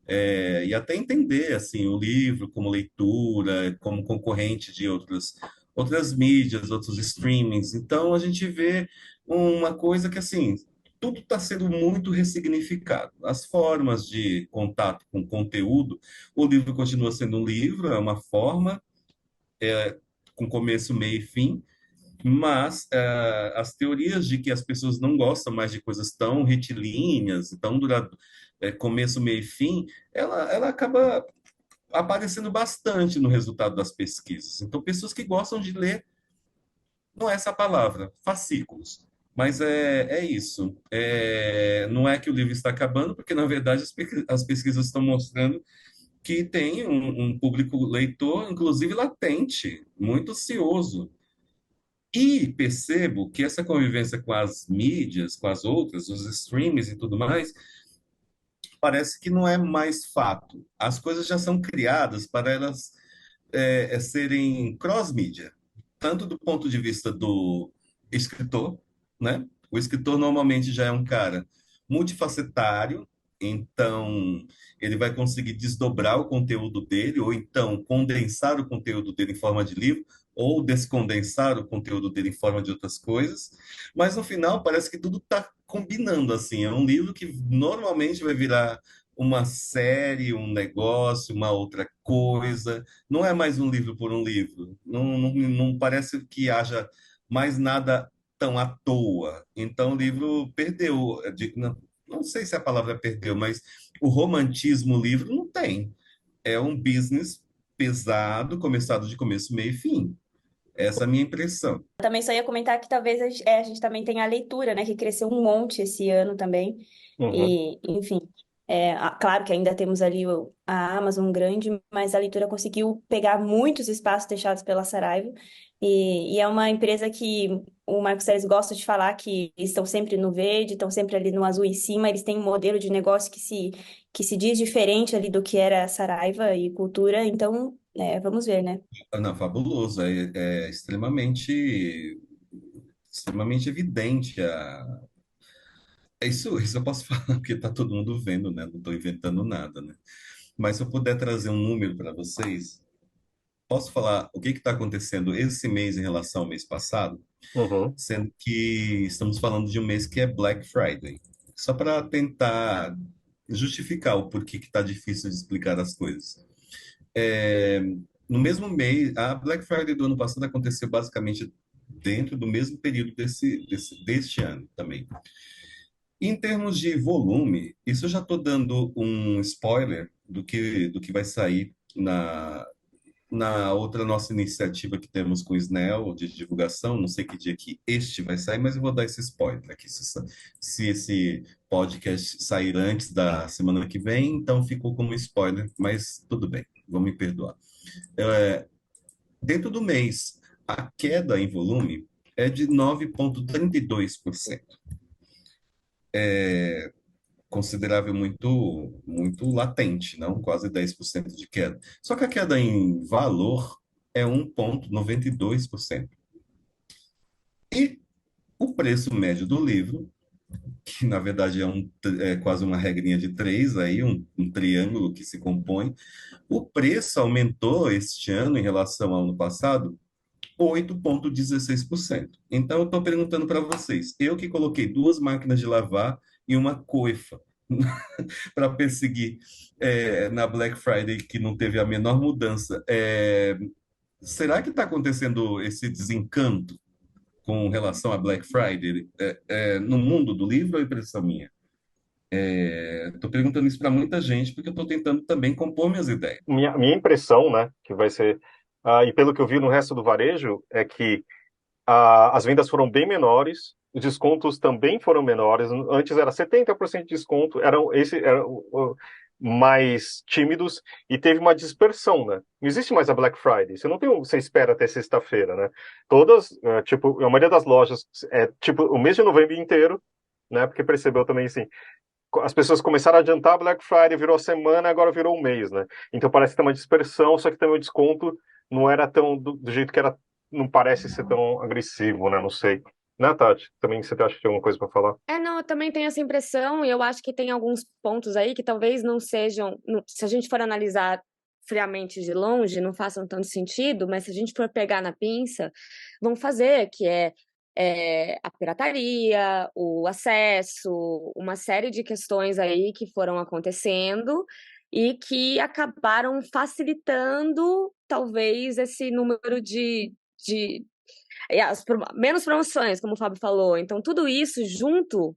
S2: E até entender assim o livro como leitura, como concorrente de outras mídias, outros streamings. Então a gente vê uma coisa que assim tudo está sendo muito ressignificado. As formas de contato com conteúdo, o livro continua sendo um livro, é uma forma com começo, meio e fim, mas as teorias de que as pessoas não gostam mais de coisas tão retilíneas, tão começo, meio e fim, ela acaba aparecendo bastante no resultado das pesquisas. Então, pessoas que gostam de ler, não é essa a palavra, fascículos. Mas é isso. Não é que o livro está acabando, porque, na verdade, as pesquisas estão mostrando que tem um público leitor, inclusive latente, muito ocioso. E percebo que essa convivência com as mídias, com as outras, os streams e tudo mais, parece que não é mais fato. As coisas já são criadas para elas serem cross-mídia, tanto do ponto de vista do escritor, né? O escritor normalmente já é um cara multifacetário, então ele vai conseguir desdobrar o conteúdo dele, ou então condensar o conteúdo dele em forma de livro, ou descondensar o conteúdo dele em forma de outras coisas, mas no final parece que tudo está combinando assim. É um livro que normalmente vai virar uma série, um negócio, uma outra coisa. Não é mais um livro por um livro. Não parece que haja mais nada tão à toa. Então o livro perdeu. Não sei se a palavra perdeu, mas o romantismo livro não tem. É um business pesado, começado de começo, meio e fim. Essa é a minha impressão.
S3: Também só ia comentar que talvez a gente também tenha a leitura, né, que cresceu um monte esse ano também.
S1: Uhum.
S3: E, enfim, Claro que ainda temos ali a Amazon grande, mas a leitura conseguiu pegar muitos espaços deixados pela Saraiva. E é uma empresa que o Marcos Teles gosta de falar que estão sempre no verde, estão sempre ali no azul em cima. Eles têm um modelo de negócio que se diz diferente ali do que era a Saraiva e cultura. Então, vamos ver, né?
S2: Não, fabuloso. É extremamente evidente isso eu posso falar, porque está todo mundo vendo, né? Não estou inventando nada, né? Mas se eu puder trazer um número para vocês, posso falar o que está acontecendo esse mês em relação ao mês passado?
S1: Uhum.
S2: Sendo que estamos falando de um mês que é Black Friday. Só para tentar justificar o porquê que está difícil de explicar as coisas. É, no mesmo mês, a Black Friday do ano passado aconteceu basicamente dentro do mesmo período deste ano também. Em termos de volume, isso eu já estou dando um spoiler do que vai sair na outra nossa iniciativa que temos com o Snell de divulgação. Não sei que dia que este vai sair, mas eu vou dar esse spoiler aqui. Se esse podcast sair antes da semana que vem, então ficou como spoiler, mas tudo bem, vão me perdoar. Dentro do mês, a queda em volume é de 9,32%. Considerável, muito, muito latente, não? Quase 10% de queda. Só que a queda em valor é 1,92%. E o preço médio do livro, que na verdade é quase uma regrinha de três, aí, um triângulo que se compõe, o preço aumentou este ano em relação ao ano passado 8,16%. Então, eu estou perguntando para vocês, eu que coloquei duas máquinas de lavar e uma coifa para perseguir na Black Friday, que não teve a menor mudança, será que está acontecendo esse desencanto com relação a Black Friday no mundo do livro ou é impressão minha? Estou perguntando isso para muita gente porque eu estou tentando também compor minhas ideias.
S1: Minha impressão, né, que vai ser, e pelo que eu vi no resto do varejo, é que as vendas foram bem menores, os descontos também foram menores. Antes era 70% de desconto, eram mais tímidos e teve uma dispersão, né? Não existe mais a Black Friday. Você espera até sexta-feira, né? Todas, tipo, a maioria das lojas tipo o mês de novembro inteiro, né? Porque percebeu também assim, as pessoas começaram a adiantar a Black Friday, virou a semana, agora virou um mês, né? Então parece que tem uma dispersão, só que também o desconto não era tão do jeito que era, não parece ser tão agressivo, né? Não sei. Né, Tati? Também você acha que tem alguma coisa para falar?
S5: Não, eu também tenho essa impressão, e eu acho que tem alguns pontos aí que talvez não sejam, se a gente for analisar friamente de longe, não façam tanto sentido, mas se a gente for pegar na pinça, vão fazer, que a pirataria, o acesso, uma série de questões aí que foram acontecendo e que acabaram facilitando, talvez, esse número de menos promoções, como o Fábio falou. Então, tudo isso junto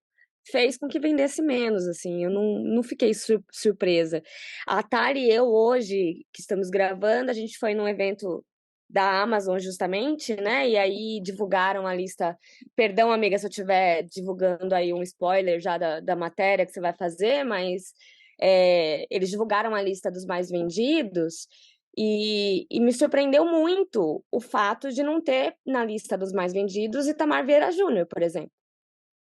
S5: fez com que vendesse menos, assim. Eu não fiquei surpresa. A Thalia e eu, hoje, que estamos gravando, a gente foi num evento da Amazon, justamente, né? E aí divulgaram a lista. Perdão, amiga, se eu estiver divulgando aí um spoiler já da matéria que você vai fazer, mas eles divulgaram a lista dos mais vendidos. E me surpreendeu muito o fato de não ter na lista dos mais vendidos Itamar Vieira Júnior, por exemplo,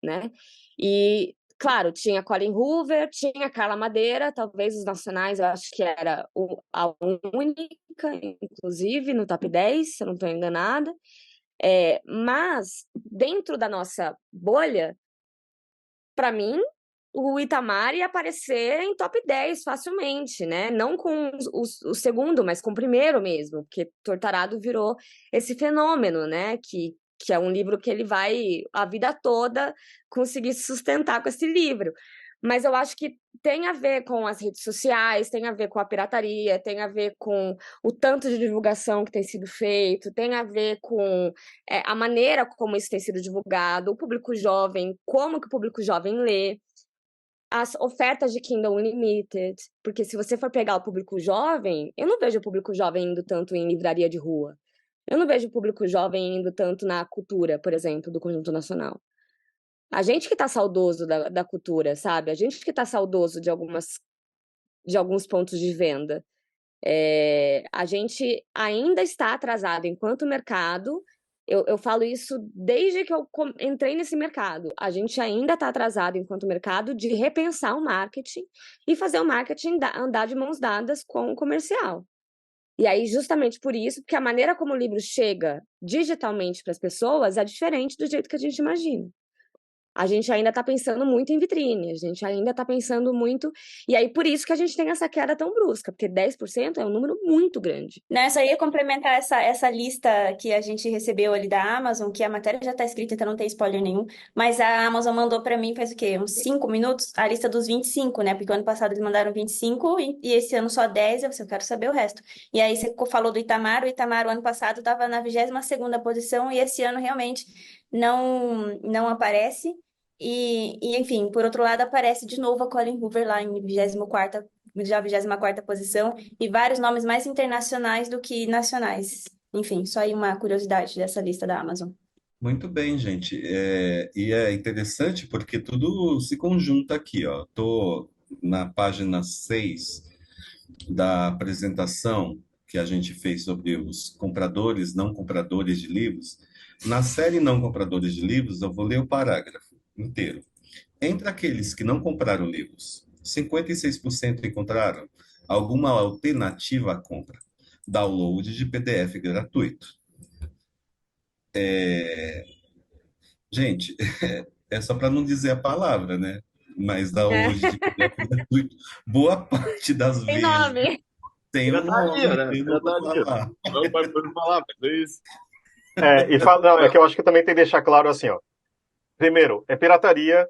S5: né? E, claro, tinha Colin Hoover, tinha Carla Madeira, talvez os nacionais, eu acho que era a única, inclusive, no top 10, se eu não estou enganada. Mas, dentro da nossa bolha, para mim, o Itamar ia aparecer em top 10 facilmente, né? Não com o segundo, mas com o primeiro mesmo, porque Tortarado virou esse fenômeno, né? Que é um livro que ele vai a vida toda conseguir se sustentar com esse livro. Mas eu acho que tem a ver com as redes sociais, tem a ver com a pirataria, tem a ver com o tanto de divulgação que tem sido feito, tem a ver com a maneira como isso tem sido divulgado, o público jovem, como que o público jovem lê, as ofertas de Kindle Unlimited, porque se você for pegar o público jovem, eu não vejo o público jovem indo tanto em livraria de rua. Eu não vejo o público jovem indo tanto na cultura, por exemplo, do Conjunto Nacional. A gente que tá saudoso da cultura, sabe? A gente que tá saudoso de alguns pontos de venda. A gente ainda está atrasado enquanto mercado. Eu falo isso desde que eu entrei nesse mercado. A gente ainda está atrasado enquanto mercado de repensar o marketing e fazer o marketing andar de mãos dadas com o comercial. E aí, justamente por isso, porque a maneira como o livro chega digitalmente para as pessoas é diferente do jeito que a gente imagina. A gente ainda está pensando muito em vitrine, a gente ainda está pensando muito. E aí, por isso que a gente tem essa queda tão brusca, porque 10% é um número muito grande.
S3: Não, eu só ia complementar essa lista que a gente recebeu ali da Amazon, que a matéria já está escrita, então não tem spoiler nenhum, mas a Amazon mandou para mim faz o quê? Uns 5 minutos? A lista dos 25, né? Porque o ano passado eles mandaram 25 e esse ano só 10, eu quero saber o resto. E aí você falou do Itamar, o Itamar o ano passado estava na 22ª posição e esse ano realmente não aparece. Enfim, por outro lado, aparece de novo a Colin Hoover lá em 24ª posição e vários nomes mais internacionais do que nacionais. Enfim, só aí uma curiosidade dessa lista da Amazon.
S2: Muito bem, gente. E é interessante porque tudo se conjunta aqui, ó. Tô na página 6 da apresentação que a gente fez sobre os compradores, não compradores de livros. Na série Não Compradores de Livros, eu vou ler o parágrafo inteiro. Entre aqueles que não compraram livros, 56% encontraram alguma alternativa à compra. Download de PDF gratuito. Gente, é só para não dizer a palavra, né? Mas download de PDF gratuito, boa parte das
S5: Tem
S2: vezes
S5: nome.
S2: tem um
S4: Pirataria,
S2: nome
S4: né?
S2: que eu não vou
S4: Pirataria.
S2: falar.
S4: Não vai poder falar, mas é isso.
S6: Não, é que eu acho que também tem que deixar claro assim, ó. Primeiro, é pirataria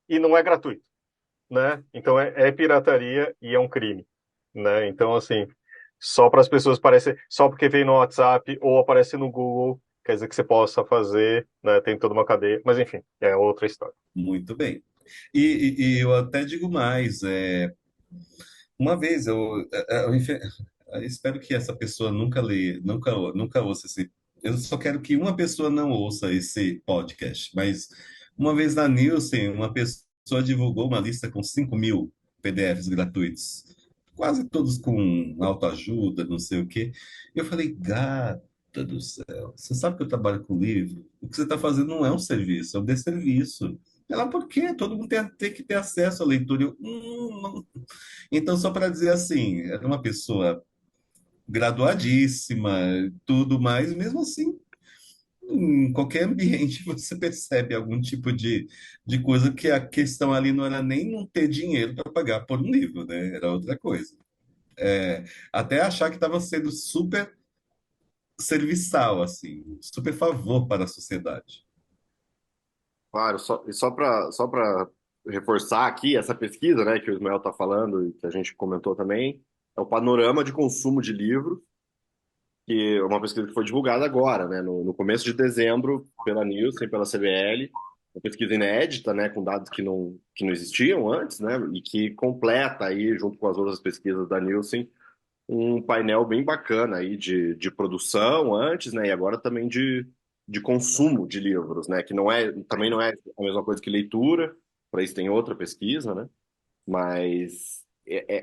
S6: e não é gratuito, né? Então é pirataria e é um crime, né? Então, assim, só para as pessoas parecer, só porque veio no WhatsApp ou aparece no Google, quer dizer que você possa fazer, né? Tem toda uma cadeia, mas enfim, é outra história.
S2: Muito bem. E eu até digo mais, uma vez eu espero que essa pessoa nunca lê, nunca ouça esse. Eu só quero que uma pessoa não ouça esse podcast. Mas uma vez na Nielsen, uma pessoa divulgou uma lista com 5.000 PDFs gratuitos, quase todos com autoajuda, não sei o quê. Eu falei, gata do céu, você sabe que eu trabalho com livro? O que você está fazendo não é um serviço, é um desserviço. Ela, por quê? Todo mundo tem que ter acesso à leitura. Não. Então, só para dizer assim, era uma pessoa graduadíssima, tudo mais, mesmo assim, em qualquer ambiente você percebe algum tipo de coisa que a questão ali não era nem não ter dinheiro para pagar por um livro, né? Era outra coisa. Até achar que estava sendo super serviçal, assim, super favor para a sociedade.
S4: Claro, e só para reforçar aqui essa pesquisa, né, que o Ismael está falando e que a gente comentou também, é o panorama de consumo de livros, que é uma pesquisa que foi divulgada agora, né, no começo de dezembro, pela Nielsen, pela CBL, uma pesquisa inédita, né, com dados que não existiam antes, né, e que completa aí, junto com as outras pesquisas da Nielsen, um painel bem bacana aí de produção antes, né, e agora também de consumo de livros, né, que também não é a mesma coisa que leitura, para isso tem outra pesquisa, né, mas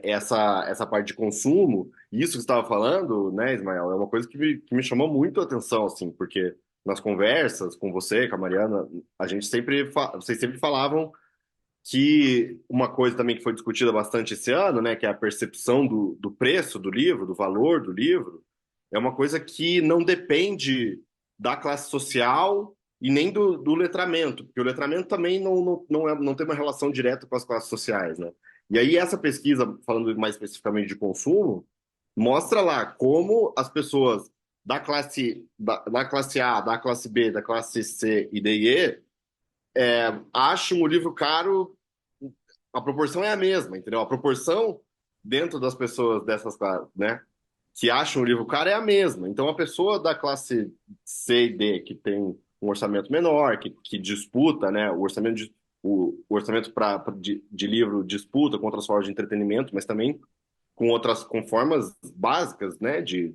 S4: essa parte de consumo, isso que você estava falando, né, Ismael, é uma coisa que me chamou muito a atenção, assim, porque nas conversas com você, com a Mariana, vocês sempre falavam que uma coisa também que foi discutida bastante esse ano, né, que é a percepção do preço do livro, do valor do livro, é uma coisa que não depende da classe social e nem do letramento, porque o letramento também não tem uma relação direta com as classes sociais, né? E aí essa pesquisa, falando mais especificamente de consumo, mostra lá como as pessoas da classe A, da classe B, da classe C e D e E acham o livro caro, a proporção é a mesma, entendeu? A proporção dentro das pessoas dessas, né, que acham o livro caro é a mesma. Então, a pessoa da classe C e D, que tem um orçamento menor, que disputa, né, o orçamento de livro disputa com outras formas de entretenimento, mas também com formas básicas, né, de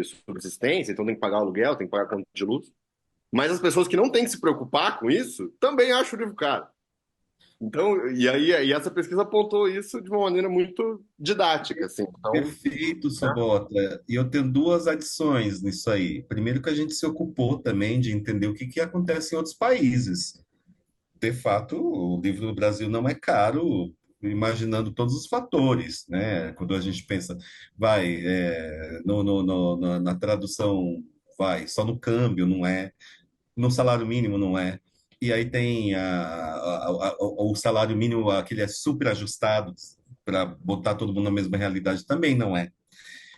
S4: subsistência, então tem que pagar aluguel, tem que pagar conta de luz. Mas as pessoas que não têm que se preocupar com isso também acham o livro caro. Então, e essa pesquisa apontou isso de uma maneira muito didática, assim. Então,
S2: Perfeito,
S4: né?
S2: Sobota. E eu tenho duas adições nisso aí. Primeiro que a gente se ocupou também de entender o que que acontece em outros países. De fato, o livro no Brasil não é caro, imaginando todos os fatores, né? Quando a gente pensa, vai, na tradução, vai, só no câmbio, não é, no salário mínimo, não é. E aí tem o salário mínimo, aquele é super ajustado para botar todo mundo na mesma realidade, também não é.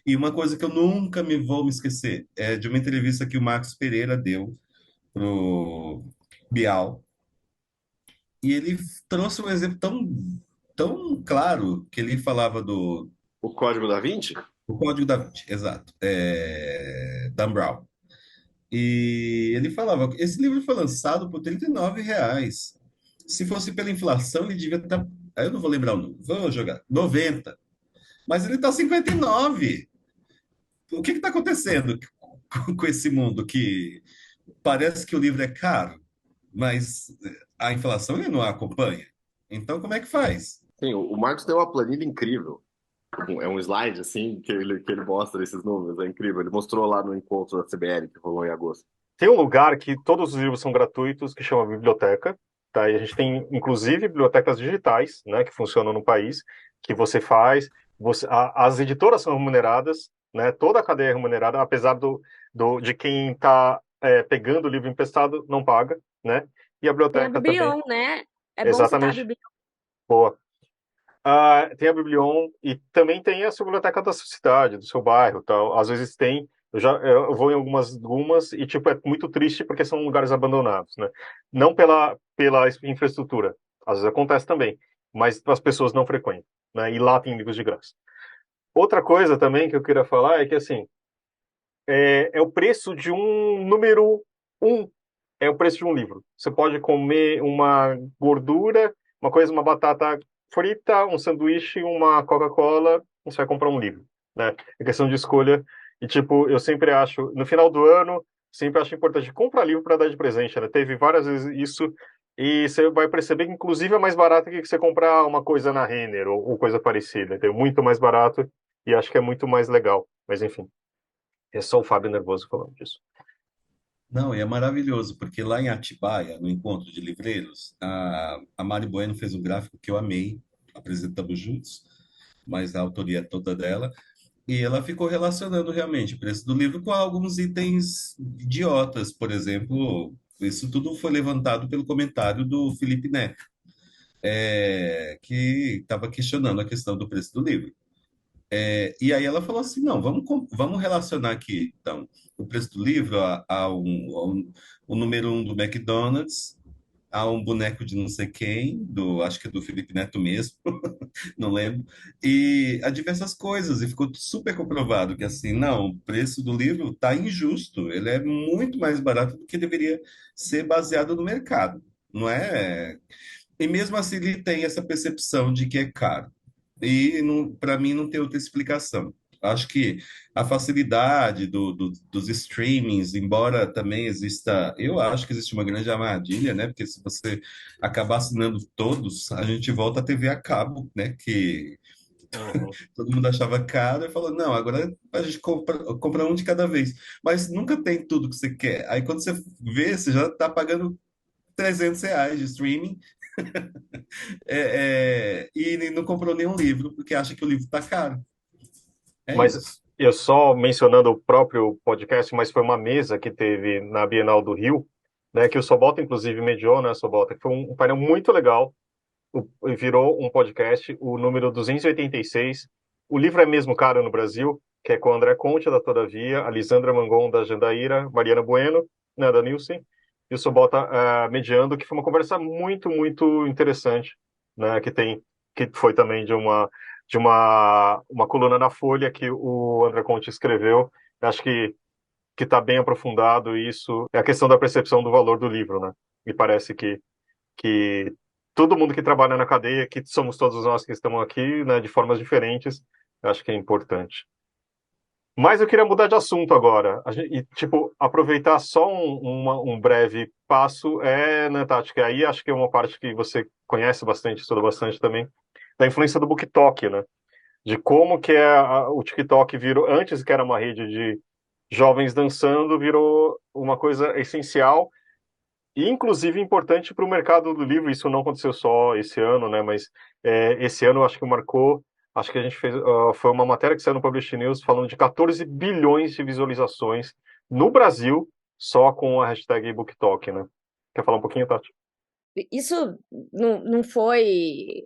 S2: E uma coisa que eu nunca me vou me esquecer é de uma entrevista que o Marcos Pereira deu pro Bial, e ele trouxe um exemplo tão claro que ele falava do
S4: O Código da Vinci?
S2: o Código da Vinci, exato, Dan Brown. E ele falava, esse livro foi lançado por R$ 39. Se fosse pela inflação, ele devia estar, aí eu não vou lembrar o número, vou jogar, 90. Mas ele está 59. O que está acontecendo com esse mundo que parece que o livro é caro, mas a inflação ele não acompanha? Então, como é que faz?
S4: Sim, o Marcos tem uma planilha incrível. É um slide, assim, que ele mostra esses números. É incrível. Ele mostrou lá no encontro da CBL, que rolou em agosto.
S6: Tem um lugar que todos os livros são gratuitos, que chama biblioteca, tá? E a gente tem, inclusive, bibliotecas digitais, né, que funcionam no país, que você faz, as editoras são remuneradas, né, toda a cadeia é remunerada, apesar de quem está pegando o livro emprestado não paga, né? E a
S5: Tem a
S6: biblioteca também,
S5: Biblion, né? É bom citar a
S6: exatamente,
S5: Biblion.
S6: boa. Tem a Biblion e também tem a sua biblioteca da sua cidade, do seu bairro, tal. Às vezes tem, eu vou em algumas e tipo é muito triste porque são lugares abandonados, né? Não pela infraestrutura, às vezes acontece também, mas as pessoas não frequentam, né? E lá tem livros de graça. Outra coisa também que eu queria falar é que assim é o preço de um número um, é o preço de um livro. Você pode comer uma gordura, uma batata frita, um sanduíche, uma Coca-Cola, e você vai comprar um livro, né? É questão de escolha. E, tipo, eu sempre acho, no final do ano, sempre acho importante comprar livro para dar de presente, né? Teve várias vezes isso, e você vai perceber que, inclusive, é mais barato que você comprar uma coisa na Renner ou coisa parecida. É muito mais barato e acho que é muito mais legal. Mas, enfim, é só o Fábio nervoso falando disso.
S2: Não, e é maravilhoso, porque lá em Atibaia, no encontro de livreiros, a Mari Bueno fez um gráfico que eu amei, apresentamos juntos, mas a autoria é toda dela, e ela ficou relacionando realmente o preço do livro com alguns itens idiotas, por exemplo, isso tudo foi levantado pelo comentário do Felipe Neto, que estava questionando a questão do preço do livro. E aí ela falou assim, não, vamos relacionar aqui, então, o preço do livro o número um do McDonald's, a um boneco de não sei quem, acho que é do Felipe Neto mesmo, não lembro, e a diversas coisas, e ficou super comprovado que assim, não, o preço do livro está injusto, ele é muito mais barato do que deveria ser baseado no mercado, não é? E mesmo assim ele tem essa percepção de que é caro. E para mim não tem outra explicação. Acho que a facilidade dos streamings, embora também exista, eu acho que existe uma grande armadilha, né? Porque se você acabar assinando todos, a gente volta à TV a cabo, né? Que todo mundo achava caro e falou, não, agora a gente compra um de cada vez. Mas nunca tem tudo que você quer. Aí quando você vê, você já está pagando R$ 300 de streaming e não comprou nenhum livro porque acha que o livro está caro. É
S6: Mas
S2: isso.
S6: eu só mencionando o próprio podcast, mas foi uma mesa que teve na Bienal do Rio, né, que o Sobota, inclusive, mediou, né, Sobota, que foi um painel muito legal, e virou um podcast, o número 286. O livro é mesmo caro no Brasil, que é com o André Conte, da Todavia, a Lisandra Mangon, da Jandaíra, Mariana Bueno, né, da Nielsen, e o Sobota mediando, que foi uma conversa muito, muito interessante, né, que foi também de uma coluna na Folha que o André Conte escreveu. Acho que está bem aprofundado isso. É a questão da percepção do valor do livro, né? Me parece que todo mundo que trabalha na cadeia, que somos todos nós que estamos aqui, né, de formas diferentes, acho que é importante. Mas eu queria mudar de assunto agora. E, tipo, aproveitar só um breve passo, né, Tati? Que aí acho que é uma parte que você conhece bastante, estuda bastante também, da influência do BookTok, né? De como que o TikTok virou, antes que era uma rede de jovens dançando, virou uma coisa essencial e, inclusive, importante para o mercado do livro. Isso não aconteceu só esse ano, né? Mas esse ano eu acho que marcou. Acho que a gente fez. Foi uma matéria que saiu no Publish News falando de 14 bilhões de visualizações no Brasil, só com a hashtag BookTok, né? Quer falar um pouquinho, Tati?
S5: Isso não foi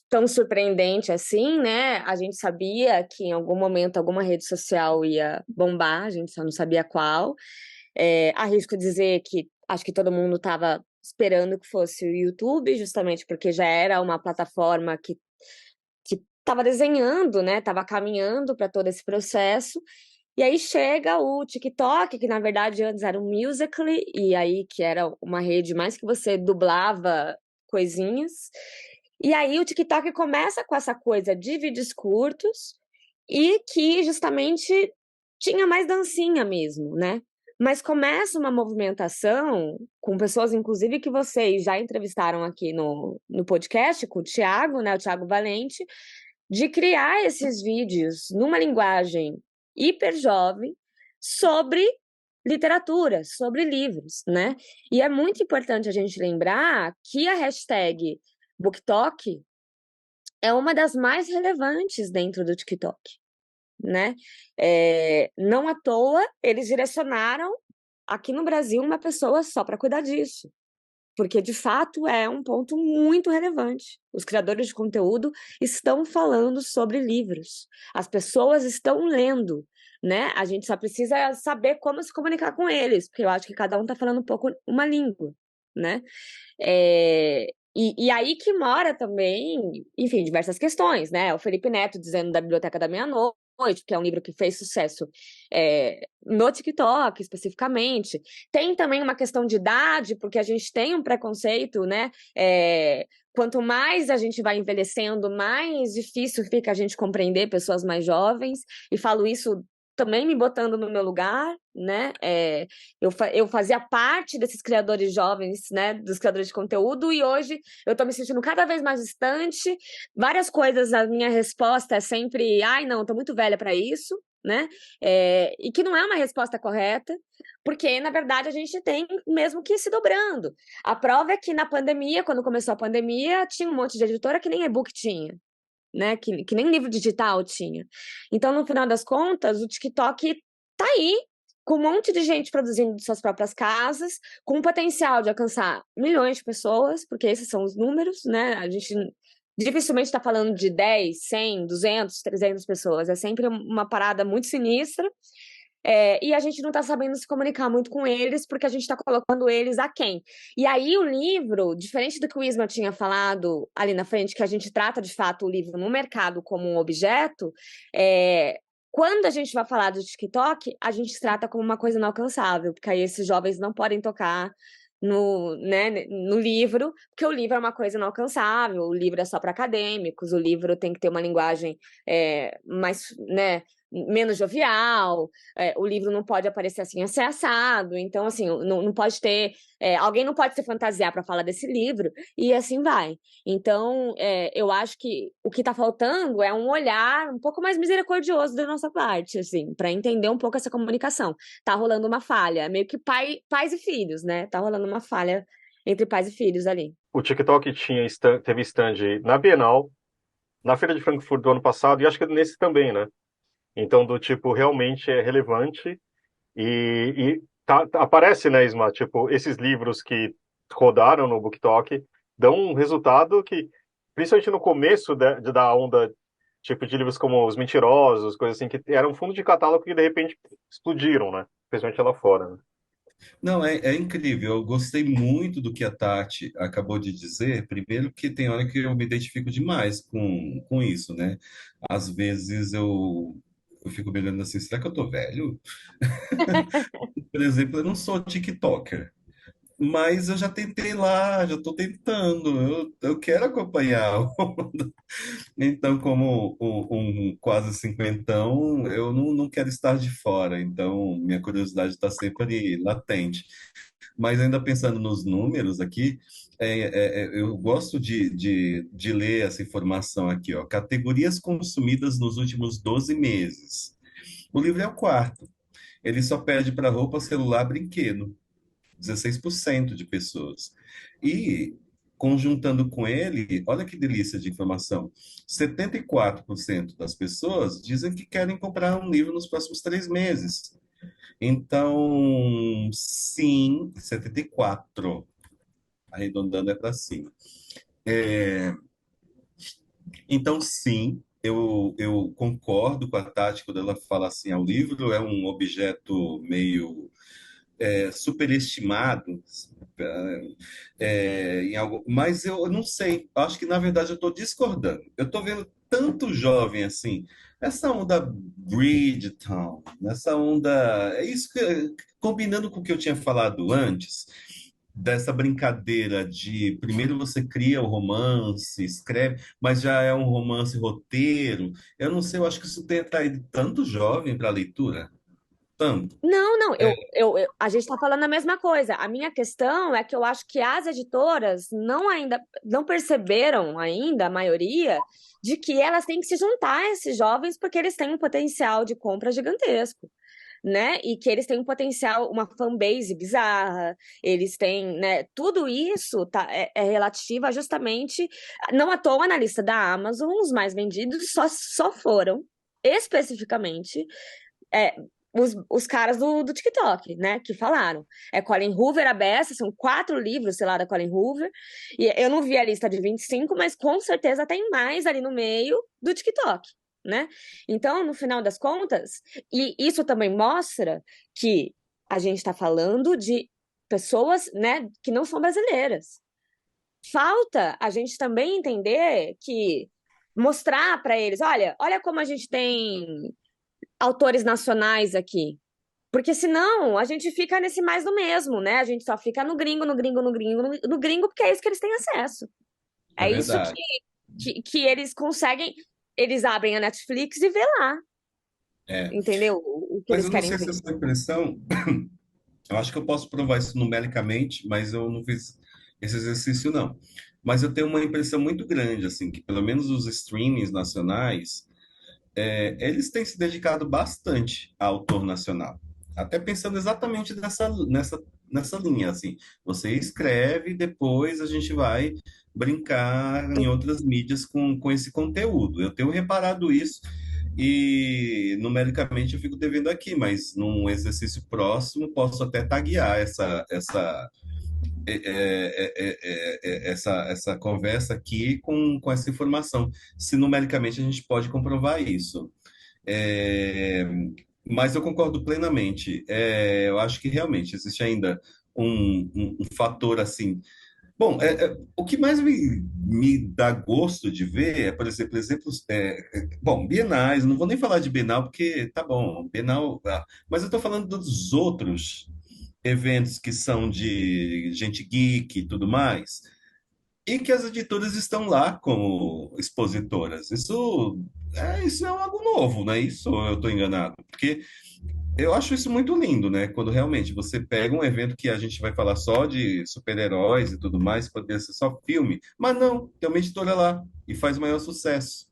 S5: tão surpreendente assim, né? A gente sabia que em algum momento alguma rede social ia bombar, a gente só não sabia qual. Arrisco dizer que acho que todo mundo estava esperando que fosse o YouTube, justamente porque já era uma plataforma que estava desenhando, né? Estava caminhando para todo esse processo. E aí chega o TikTok, que na verdade antes era um Musical.ly, e aí que era uma rede mais que você dublava coisinhas. E aí o TikTok começa com essa coisa de vídeos curtos e que justamente tinha mais dancinha mesmo, né? Mas começa uma movimentação com pessoas, inclusive, que vocês já entrevistaram aqui no podcast, com o Thiago, né? O Thiago Valente, de criar esses vídeos numa linguagem hiper jovem sobre literatura, sobre livros, né? E é muito importante a gente lembrar que a hashtag BookTok é uma das mais relevantes dentro do TikTok, né? Não à toa, eles direcionaram aqui no Brasil uma pessoa só para cuidar disso, porque de fato é um ponto muito relevante. Os criadores de conteúdo estão falando sobre livros, as pessoas estão lendo, né? A gente só precisa saber como se comunicar com eles, porque eu acho que cada um está falando um pouco uma língua, né? E aí que mora também, enfim, diversas questões, né? O Felipe Neto dizendo da Biblioteca da Meia-Noite, que é um livro que fez sucesso no TikTok, especificamente. Tem também uma questão de idade, porque a gente tem um preconceito, né? Quanto mais a gente vai envelhecendo, mais difícil fica a gente compreender pessoas mais jovens. E falo isso também me botando no meu lugar, né? Eu fazia parte desses criadores jovens, né? Dos criadores de conteúdo, e hoje eu estou me sentindo cada vez mais distante. Várias coisas, a minha resposta é sempre: ai, não, estou muito velha para isso, né? E que não é uma resposta correta, porque, na verdade, a gente tem mesmo que ir se dobrando. A prova é que na pandemia, quando começou a pandemia, tinha um monte de editora que nem e-book tinha, né? Que nem livro digital tinha. Então, no final das contas, o TikTok tá aí, com um monte de gente produzindo de suas próprias casas, com o potencial de alcançar milhões de pessoas, porque esses são os números, né? A gente dificilmente está falando de 10, 100, 200, 300 pessoas. É sempre uma parada muito sinistra. E a gente não está sabendo se comunicar muito com eles, porque a gente está colocando eles a quem. E aí o livro, diferente do que o Isma tinha falado ali na frente, que a gente trata de fato o livro no mercado como um objeto, quando a gente vai falar do TikTok, a gente trata como uma coisa inalcançável, porque aí esses jovens não podem tocar no livro, porque o livro é uma coisa inalcançável, o livro é só para acadêmicos, o livro tem que ter uma linguagem mais, né, menos jovial, o livro não pode aparecer assim, assado, então, assim, não pode ter, alguém não pode se fantasiar para falar desse livro, e assim vai. Então, eu acho que o que está faltando é um olhar um pouco mais misericordioso da nossa parte, assim, para entender um pouco essa comunicação. Tá rolando uma falha, meio que pais e filhos, né? Tá rolando uma falha entre pais e filhos ali.
S6: O TikTok teve stand na Bienal, na Feira de Frankfurt do ano passado, e acho que nesse também, né? Então, do tipo, realmente é relevante e aparece, né, Isma? Tipo, esses livros que rodaram no BookTok dão um resultado que, principalmente no começo da onda, tipo, de livros como Os Mentirosos, coisas assim, que eram fundo de catálogo que, de repente, explodiram, né? Principalmente lá fora, né?
S2: Não, é incrível. Eu gostei muito do que a Tati acabou de dizer. Primeiro, que tem hora que eu me identifico demais com isso, né? Às vezes eu fico me olhando assim, será que eu tô velho? Por exemplo, eu não sou TikToker. mas eu já tentei lá, já estou tentando, eu quero acompanhar. Então, como um quase cinquentão, eu não quero estar de fora, então minha curiosidade está sempre latente. Mas ainda pensando nos números aqui, eu gosto de ler essa informação aqui, ó. Categorias consumidas nos últimos 12 meses. O livro é o quarto. Ele só perde para roupa, celular, brinquedo. 16% de pessoas. E, conjuntando com ele, olha que delícia de informação: 74% das pessoas dizem que querem comprar um livro nos próximos 3 meses. Então, sim, 74, arredondando é para cima. Então, sim, eu concordo com a Tati quando ela fala assim: o livro é um objeto meio superestimado, mas eu não sei. Acho que, na verdade, eu estou discordando. Eu estou vendo tanto jovem assim, essa onda Bridgerton, essa onda. É isso que, combinando com o que eu tinha falado antes, dessa brincadeira de primeiro você cria o romance, escreve, mas já é um romance roteiro. Eu não sei, eu acho que isso tem atraído tanto jovem para a leitura, tanto.
S5: Não, não, a gente está falando a mesma coisa. A minha questão é que eu acho que as editoras não perceberam ainda, a maioria, de que elas têm que se juntar a esses jovens porque eles têm um potencial de compra gigantesco, né? E que eles têm um potencial, uma fanbase bizarra, eles têm, né? Tudo isso é relativo a justamente, não à toa na lista da Amazon, os mais vendidos só foram especificamente é, os caras do TikTok, né, que falaram. É Colin Hoover, a beça, são 4 livros, sei lá, da Colin Hoover, e eu não vi a lista de 25, mas com certeza tem mais ali no meio do TikTok, né? Então, no final das contas, e isso também mostra que a gente está falando de pessoas, né, que não são brasileiras. Falta a gente também entender que mostrar para eles, olha como a gente tem autores nacionais aqui. Porque senão a gente fica nesse mais do mesmo, né? A gente só fica no gringo, no gringo, no gringo, no gringo, porque é isso que eles têm acesso.
S2: É
S5: É isso
S2: verdade.
S5: que eles conseguem. Eles abrem a Netflix e vê lá,
S2: É.
S5: entendeu? O que
S2: Mas
S5: eles
S2: eu não
S5: querem
S2: sei
S5: ver.
S2: se essa impressão, eu acho que eu posso provar isso numericamente, mas eu não fiz esse exercício, não. Mas eu tenho uma impressão muito grande, assim, que pelo menos os streamings nacionais, eles têm se dedicado bastante ao autor nacional. Até pensando exatamente nessa linha, assim. Você escreve e depois a gente vai brincar em outras mídias com esse conteúdo. Eu tenho reparado isso e numericamente eu fico devendo aqui, mas num exercício próximo posso até taguear essa conversa aqui com essa informação. Se numericamente a gente pode comprovar isso. É, mas eu concordo plenamente. Eu acho que realmente existe ainda um fator assim. Bom, o que mais me dá gosto de ver é, por exemplo, exemplos. Bom, bienais, não vou nem falar de Bienal, porque tá bom, Bienal. Mas eu estou falando dos outros eventos que são de gente geek e tudo mais, e que as editoras estão lá como expositoras. Isso é algo novo, né? Isso eu estou enganado? Porque eu acho isso muito lindo, né? Quando realmente você pega um evento que a gente vai falar só de super-heróis e tudo mais, poderia ser só filme, mas não, tem uma editora lá e faz o maior sucesso.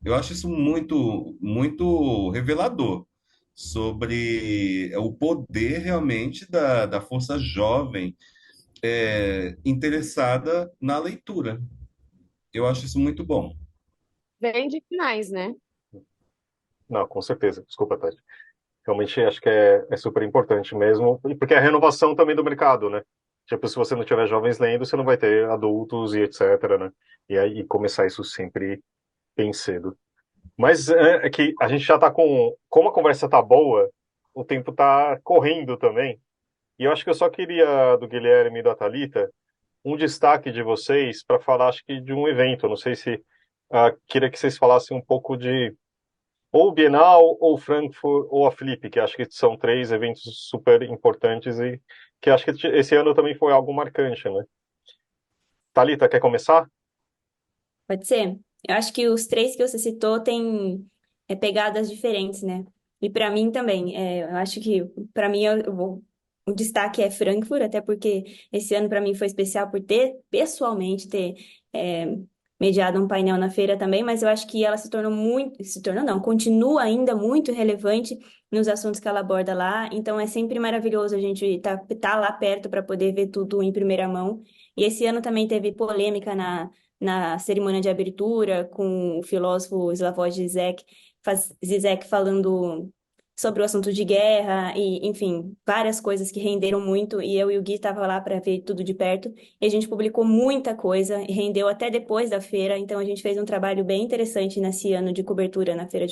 S2: Eu acho isso muito, muito revelador sobre o poder realmente da força jovem interessada na leitura. Eu acho isso muito bom.
S5: Vende mais, né?
S6: Não, com certeza. Desculpa, Tati. Realmente acho que é super importante mesmo, e porque é a renovação também do mercado, né? Tipo, se você não tiver jovens lendo, você não vai ter adultos e etc, né? E aí começar isso sempre bem cedo. Mas é que a gente já tá como a conversa tá boa, o tempo tá correndo também. E eu acho que eu só queria, do Guilherme e da Thalita, um destaque de vocês para falar, acho que de um evento. Não sei se queria que vocês falassem um pouco de ou Bienal, ou Frankfurt, ou a Flip, que acho que são 3 eventos super importantes e que acho que esse ano também foi algo marcante, né? Thalita, quer começar?
S3: Pode ser? Eu acho que os três que você citou têm pegadas diferentes, né? E para mim também. Eu acho que para mim o destaque é Frankfurt, até porque esse ano para mim foi especial por ter pessoalmente ter é, mediado um painel na feira também, mas eu acho que ela se tornou não, continua ainda muito relevante nos assuntos que ela aborda lá. Então é sempre maravilhoso a gente tá lá perto para poder ver tudo em primeira mão. E esse ano também teve polêmica na cerimônia de abertura, com o filósofo Slavoj Zizek falando sobre o assunto de guerra e, enfim, várias coisas que renderam muito. E eu e o Gui estavam lá para ver tudo de perto. E a gente publicou muita coisa e rendeu até depois da feira. Então a gente fez um trabalho bem interessante nesse ano de cobertura na feira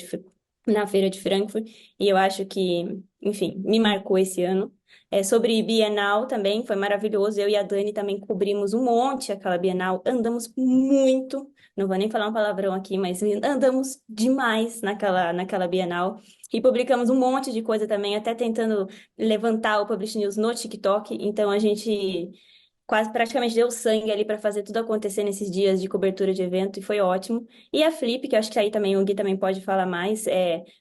S3: de Frankfurt. E eu acho que, enfim, me marcou esse ano. Sobre Bienal também, foi maravilhoso. Eu e a Dani também cobrimos um monte aquela Bienal, andamos muito, não vou nem falar um palavrão aqui, mas andamos demais naquela Bienal. E publicamos um monte de coisa também, até tentando levantar o Publish News no TikTok. Então a gente quase praticamente deu sangue ali para fazer tudo acontecer nesses dias de cobertura de evento e foi ótimo. E a Flip, que eu acho que aí também o Gui também pode falar mais,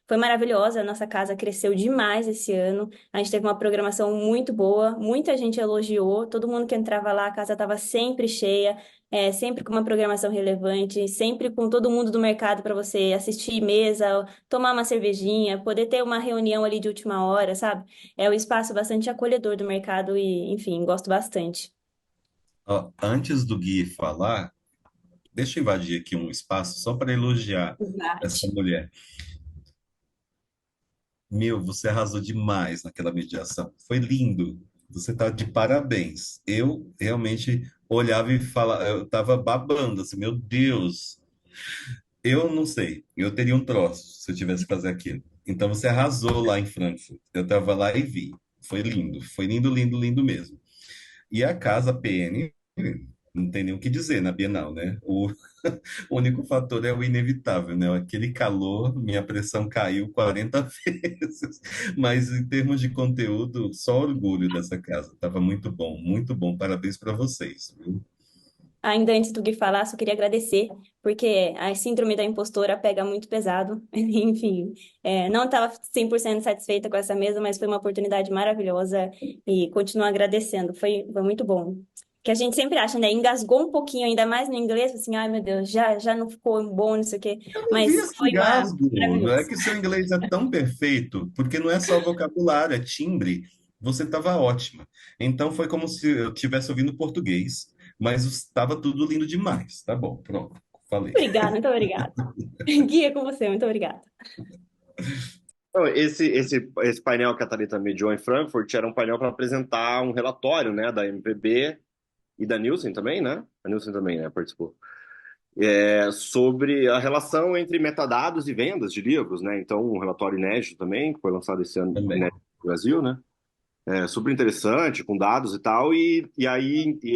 S3: foi maravilhosa. A nossa casa cresceu demais esse ano. A gente teve uma programação muito boa, muita gente elogiou, todo mundo que entrava lá, a casa estava sempre cheia. Sempre com uma programação relevante, sempre com todo mundo do mercado para você assistir mesa, tomar uma cervejinha, poder ter uma reunião ali de última hora, sabe? É um espaço bastante acolhedor do mercado e, enfim, gosto bastante.
S2: Ó, antes do Gui falar, deixa eu invadir aqui um espaço só para elogiar essa
S3: Exato.
S2: mulher. Meu, você arrasou demais naquela mediação. Foi lindo. Você tá de parabéns. Eu realmente olhava e falava, eu tava babando assim, meu Deus. Eu não sei, eu teria um troço se eu tivesse que fazer aquilo. Então você arrasou lá em Frankfurt. Eu tava lá e vi. Foi lindo, lindo, lindo mesmo. E a casa PN, não tem nem o que dizer na Bienal, né? O único fator é o inevitável, né? Aquele calor, minha pressão caiu 40 vezes. Mas em termos de conteúdo, só orgulho dessa casa. Tava muito bom, muito bom. Parabéns para vocês, viu?
S3: Ainda antes do Gui falar, só queria agradecer, porque a síndrome da impostora pega muito pesado. Enfim, não estava 100% satisfeita com essa mesa, mas foi uma oportunidade maravilhosa e continuo agradecendo. Foi muito bom. Que a gente sempre acha, né? Engasgou um pouquinho, ainda mais no inglês, assim, ai meu Deus, já não ficou bom, não sei o quê.
S2: Não vi
S3: Mas
S2: esse
S3: foi
S2: engasgo. Não é
S3: maravilhoso.
S2: que seu inglês é tão perfeito, porque não é só vocabulário, é timbre. Você estava ótima. Então foi como se eu estivesse ouvindo português, mas estava tudo lindo demais. Tá bom, pronto, falei.
S3: Obrigada, muito obrigada. Gui, é com você, muito obrigada.
S4: Então, esse painel que a Thalita mediou em Frankfurt era um painel para apresentar um relatório, né, da MPB e da Nielsen também, né? A Nielsen também, né, participou. Sobre a relação entre metadados e vendas de livros, né? Então, um relatório inédito também, que foi lançado esse ano
S2: Também.
S4: inédito no Brasil, né? Super interessante, com dados e tal, e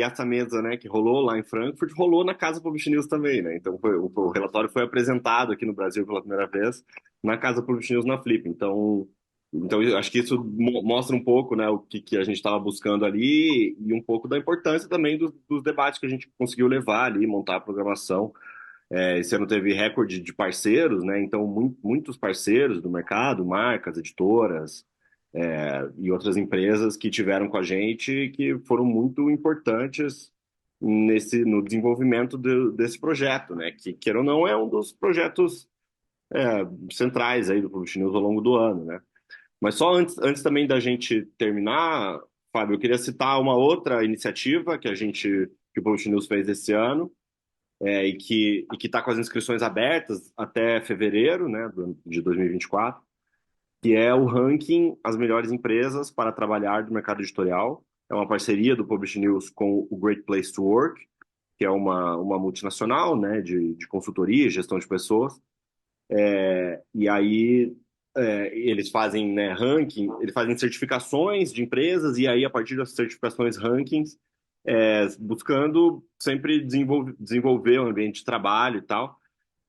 S4: essa mesa, né, que rolou lá em Frankfurt, rolou na Casa Publish News também, né? Então, o relatório foi apresentado aqui no Brasil pela primeira vez na Casa Publish News na Flip. Então eu acho que isso mostra um pouco, né, o que a gente estava buscando ali e um pouco da importância também dos debates que a gente conseguiu levar ali, montar a programação. Esse ano teve recorde de parceiros, né? Então, muitos parceiros do mercado, marcas, editoras, e outras empresas que tiveram com a gente que foram muito importantes no desenvolvimento desse projeto, né? Que, queira ou não, é um dos projetos centrais aí do Publish News ao longo do ano, né? Mas só antes também da gente terminar, Fábio, eu queria citar uma outra iniciativa que o Publish News fez esse ano, e que está com as inscrições abertas até fevereiro, né, de 2024, que é o ranking As Melhores Empresas para Trabalhar do Mercado Editorial. É uma parceria do Publish News com o Great Place to Work, que é uma multinacional, né, de consultoria e gestão de pessoas. E aí eles fazem, né, ranking, eles fazem certificações de empresas e aí a partir das certificações, rankings, buscando sempre desenvolver o ambiente de trabalho e tal.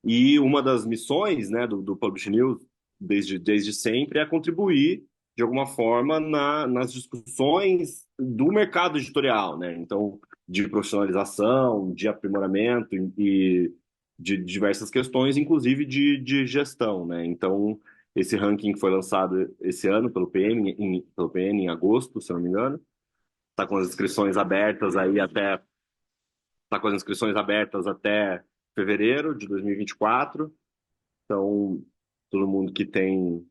S4: E uma das missões, né, do Publish News desde sempre é contribuir de alguma forma, nas discussões do mercado editorial, né? Então, de profissionalização, de aprimoramento e de diversas questões, inclusive de gestão, né? Então, esse ranking foi lançado esse ano pelo PN em agosto, se eu não me engano. Está com as inscrições abertas aí até fevereiro de 2024. Então, todo mundo que tem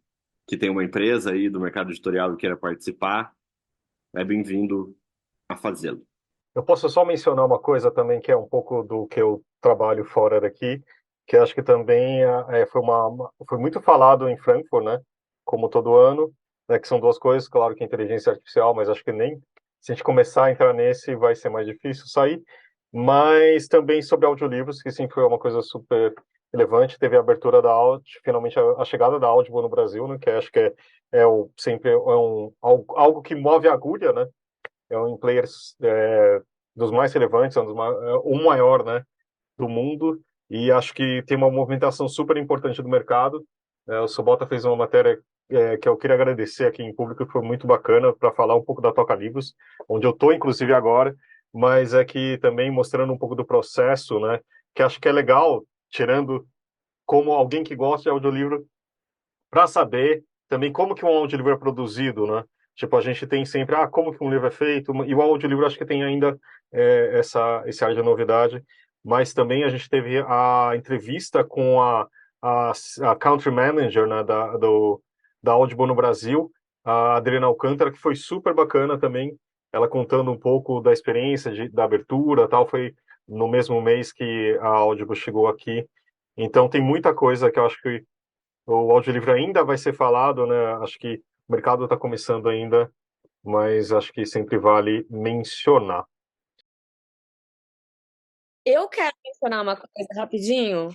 S4: uma empresa aí do mercado editorial e queira participar, é bem-vindo a fazê-lo.
S6: Eu posso só mencionar uma coisa também que é um pouco do que eu trabalho fora daqui, que acho que também foi muito falado em Frankfurt, né? Como todo ano, né? Que são duas coisas, claro que inteligência artificial, mas acho que nem se a gente começar a entrar nesse vai ser mais difícil sair. Mas também sobre audiolivros, que sim foi uma coisa super relevante. Teve a abertura da Audible, finalmente a chegada da Audible no Brasil, né? Que acho que sempre algo que move a agulha, né? É um player dos mais relevantes, o maior, né, do mundo, e acho que tem uma movimentação super importante do mercado. O Sobota fez uma matéria que eu queria agradecer aqui em público, que foi muito bacana, para falar um pouco da Toca Livros, onde eu estou, inclusive, agora, mas é que também mostrando um pouco do processo, né, que acho que é legal, tirando como alguém que gosta de audiolivro, para saber também como que um audiolivro é produzido, né? Tipo, a gente tem sempre, como que um livro é feito, e o audiolivro acho que tem ainda esse ar de novidade, mas também a gente teve a entrevista com a Country Manager, né, da Audible no Brasil, a Adriana Alcântara, que foi super bacana também, ela contando um pouco da experiência da abertura, tal, foi no mesmo mês que a Audible chegou aqui, então tem muita coisa que eu acho que o audiolivro ainda vai ser falado, né? Acho que o mercado está começando ainda, mas acho que sempre vale mencionar.
S5: Eu quero mencionar uma coisa rapidinho,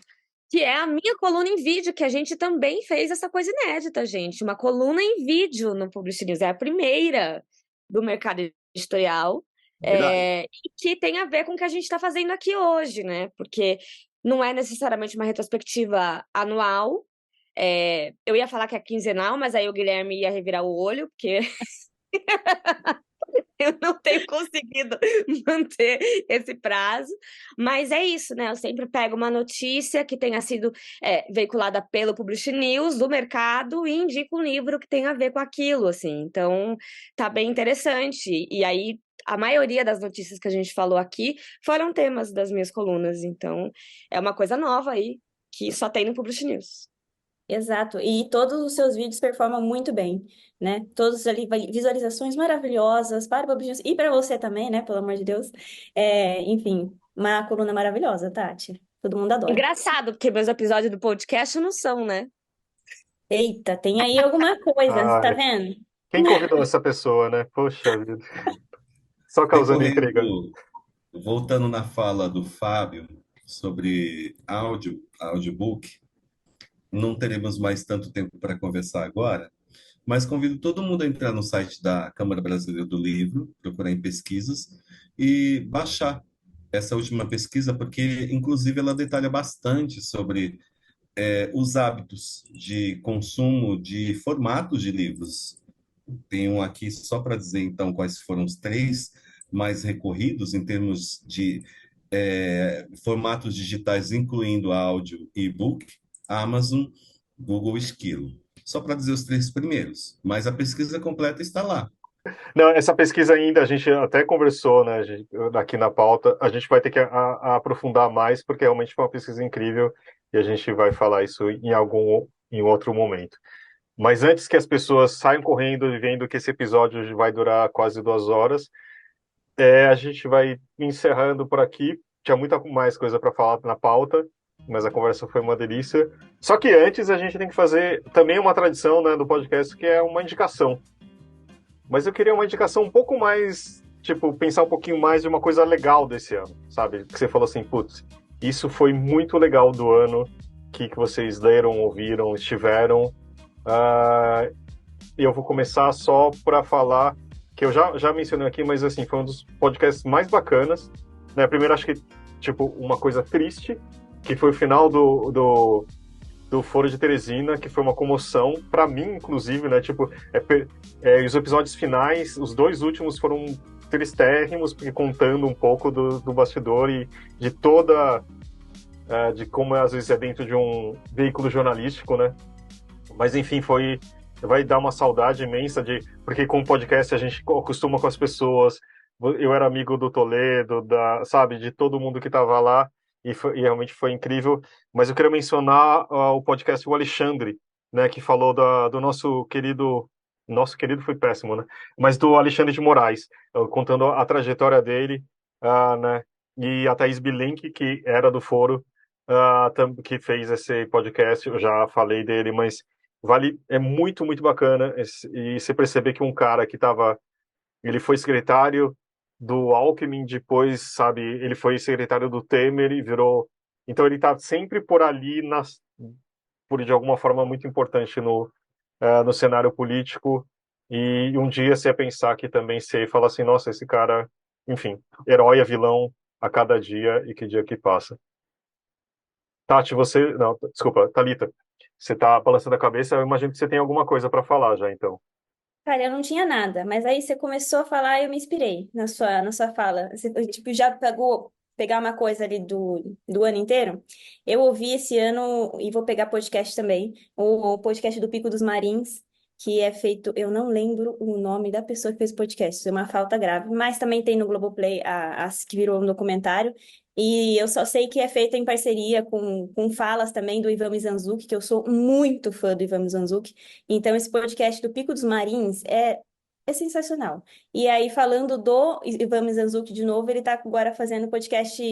S5: que é a minha coluna em vídeo, que a gente também fez essa coisa inédita, gente. Uma coluna em vídeo no Publish News. É a primeira do mercado editorial, e que tem a ver com o que a gente está fazendo aqui hoje, né? Porque não é necessariamente uma retrospectiva anual. Eu ia falar que é quinzenal, mas aí o Guilherme ia revirar o olho, porque eu não tenho conseguido manter esse prazo, mas é isso, né? Eu sempre pego uma notícia que tenha sido veiculada pelo Publish News do mercado e indico um livro que tenha a ver com aquilo, assim. Então, tá bem interessante. E aí, a maioria das notícias que a gente falou aqui foram temas das minhas colunas. Então, é uma coisa nova aí, que só tem no Publish News.
S3: Exato, e todos os seus vídeos performam muito bem, né? Todos ali, visualizações maravilhosas para o Publish News e para você também, né? Pelo amor de Deus. Enfim, uma coluna maravilhosa, Tati. Todo mundo adora.
S5: Engraçado, porque meus episódios do podcast não são, né?
S3: Eita, tem aí alguma coisa, tá vendo?
S6: Quem convidou essa pessoa, né? Poxa vida. Só causando intriga.
S2: Voltando na fala do Fábio sobre audiobook, não teremos mais tanto tempo para conversar agora, mas convido todo mundo a entrar no site da Câmara Brasileira do Livro, procurar em pesquisas e baixar essa última pesquisa, porque, inclusive, ela detalha bastante sobre os hábitos de consumo de formatos de livros. Tem um aqui só para dizer, então, quais foram os 3 mais recorridos em termos de formatos digitais, incluindo áudio e e-book: Amazon, Google, Esquilo. Só para dizer os 3 primeiros, mas a pesquisa completa está lá.
S6: Não, essa pesquisa ainda, a gente até conversou, né, aqui na pauta, a gente vai ter que aprofundar mais, porque realmente foi uma pesquisa incrível, e a gente vai falar isso em outro momento. Mas antes que as pessoas saiam correndo e vendo que esse episódio vai durar quase 2 horas, a gente vai encerrando por aqui. Tinha muita mais coisa para falar na pauta, mas a conversa foi uma delícia. Só que antes a gente tem que fazer também uma tradição, né, do podcast, que é uma indicação. Mas eu queria uma indicação um pouco mais, tipo, pensar um pouquinho mais de uma coisa legal desse ano, sabe? Que você falou assim, putz, isso foi muito legal do ano, que vocês leram, ouviram, estiveram. Eu vou começar só para falar, que eu já mencionei aqui, mas assim, foi um dos podcasts mais bacanas. Né? Primeiro, acho que, tipo, uma coisa triste, que foi o final do do Foro de Teresina, que foi uma comoção, para mim, inclusive, né? Tipo, os episódios finais, os 2 últimos foram tristérrimos, porque contando um pouco do bastidor e de toda... de como às vezes é dentro de um veículo jornalístico, né? Mas enfim, vai dar uma saudade imensa porque com o podcast a gente acostuma com as pessoas. Eu era amigo do Toledo, sabe, de todo mundo que estava lá e realmente foi incrível. Mas eu queria mencionar o podcast do Alexandre, né, que falou do nosso querido foi péssimo, né? Mas do Alexandre de Moraes, contando a trajetória dele, né? E a Thaís Bilenque, que era do Foro, que fez esse podcast. Eu já falei dele, mas é muito, muito bacana. E você perceber que um cara ele foi secretário do Alckmin, depois, sabe, ele foi secretário do Temer e virou. Então ele está sempre por ali, de alguma forma muito importante no cenário político. E um dia você ia pensar que também você fala assim, nossa, esse cara, enfim, herói a vilão a cada dia e que dia que passa. Tati, você. Não, desculpa, Thalita. Você tá balançando a cabeça, eu imagino que você tem alguma coisa para falar já, então.
S3: Cara, eu não tinha nada, mas aí você começou a falar e eu me inspirei na sua fala. Você, tipo, já pegar uma coisa ali do ano inteiro. Eu ouvi esse ano, e vou pegar podcast também, o podcast do Pico dos Marins, que é feito, eu não lembro o nome da pessoa que fez o podcast, é uma falta grave, mas também tem no Globoplay, que virou um documentário, e eu só sei que é feito em parceria com falas também do Ivan Mizanzuki, que eu sou muito fã do Ivan Mizanzuki. Então, esse podcast do Pico dos Marins é sensacional. E aí, falando do Ivan Mizanzuki de novo, ele está agora fazendo podcast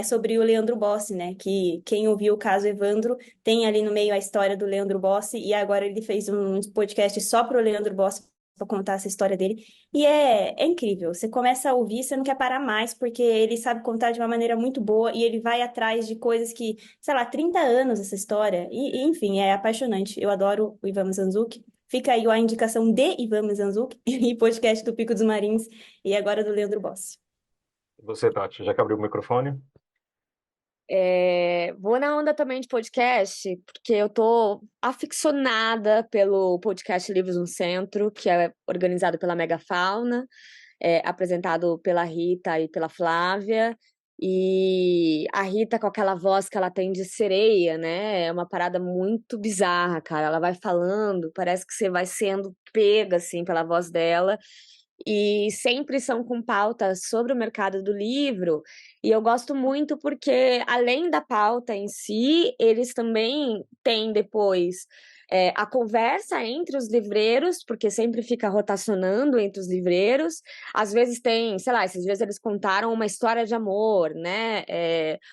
S3: sobre o Leandro Bossi, né? Que quem ouviu o caso Evandro tem ali no meio a história do Leandro Bossi, e agora ele fez um podcast só para o Leandro Bossi para contar essa história dele. E é incrível. Você começa a ouvir, você não quer parar mais, porque ele sabe contar de uma maneira muito boa e ele vai atrás de coisas que, sei lá, 30 anos essa história. Enfim, é apaixonante. Eu adoro o Ivan Mizanzuki. Fica aí a indicação de Ivan Mizanzuki e podcast do Pico dos Marins e agora do Leandro Bossi.
S6: Você, Tati, já que abriu o microfone?
S5: Vou na onda também de podcast, porque eu tô aficionada pelo podcast Livros no Centro, que é organizado pela Megafauna, apresentado pela Rita e pela Flávia. E a Rita, com aquela voz que ela tem de sereia, né? É uma parada muito bizarra, cara. Ela vai falando, parece que você vai sendo pega, assim, pela voz dela. E sempre são com pautas sobre o mercado do livro. E eu gosto muito porque, além da pauta em si, eles também têm depois a conversa entre os livreiros, porque sempre fica rotacionando entre os livreiros. Às vezes tem, sei lá, esses dias eles contaram uma história de amor, né?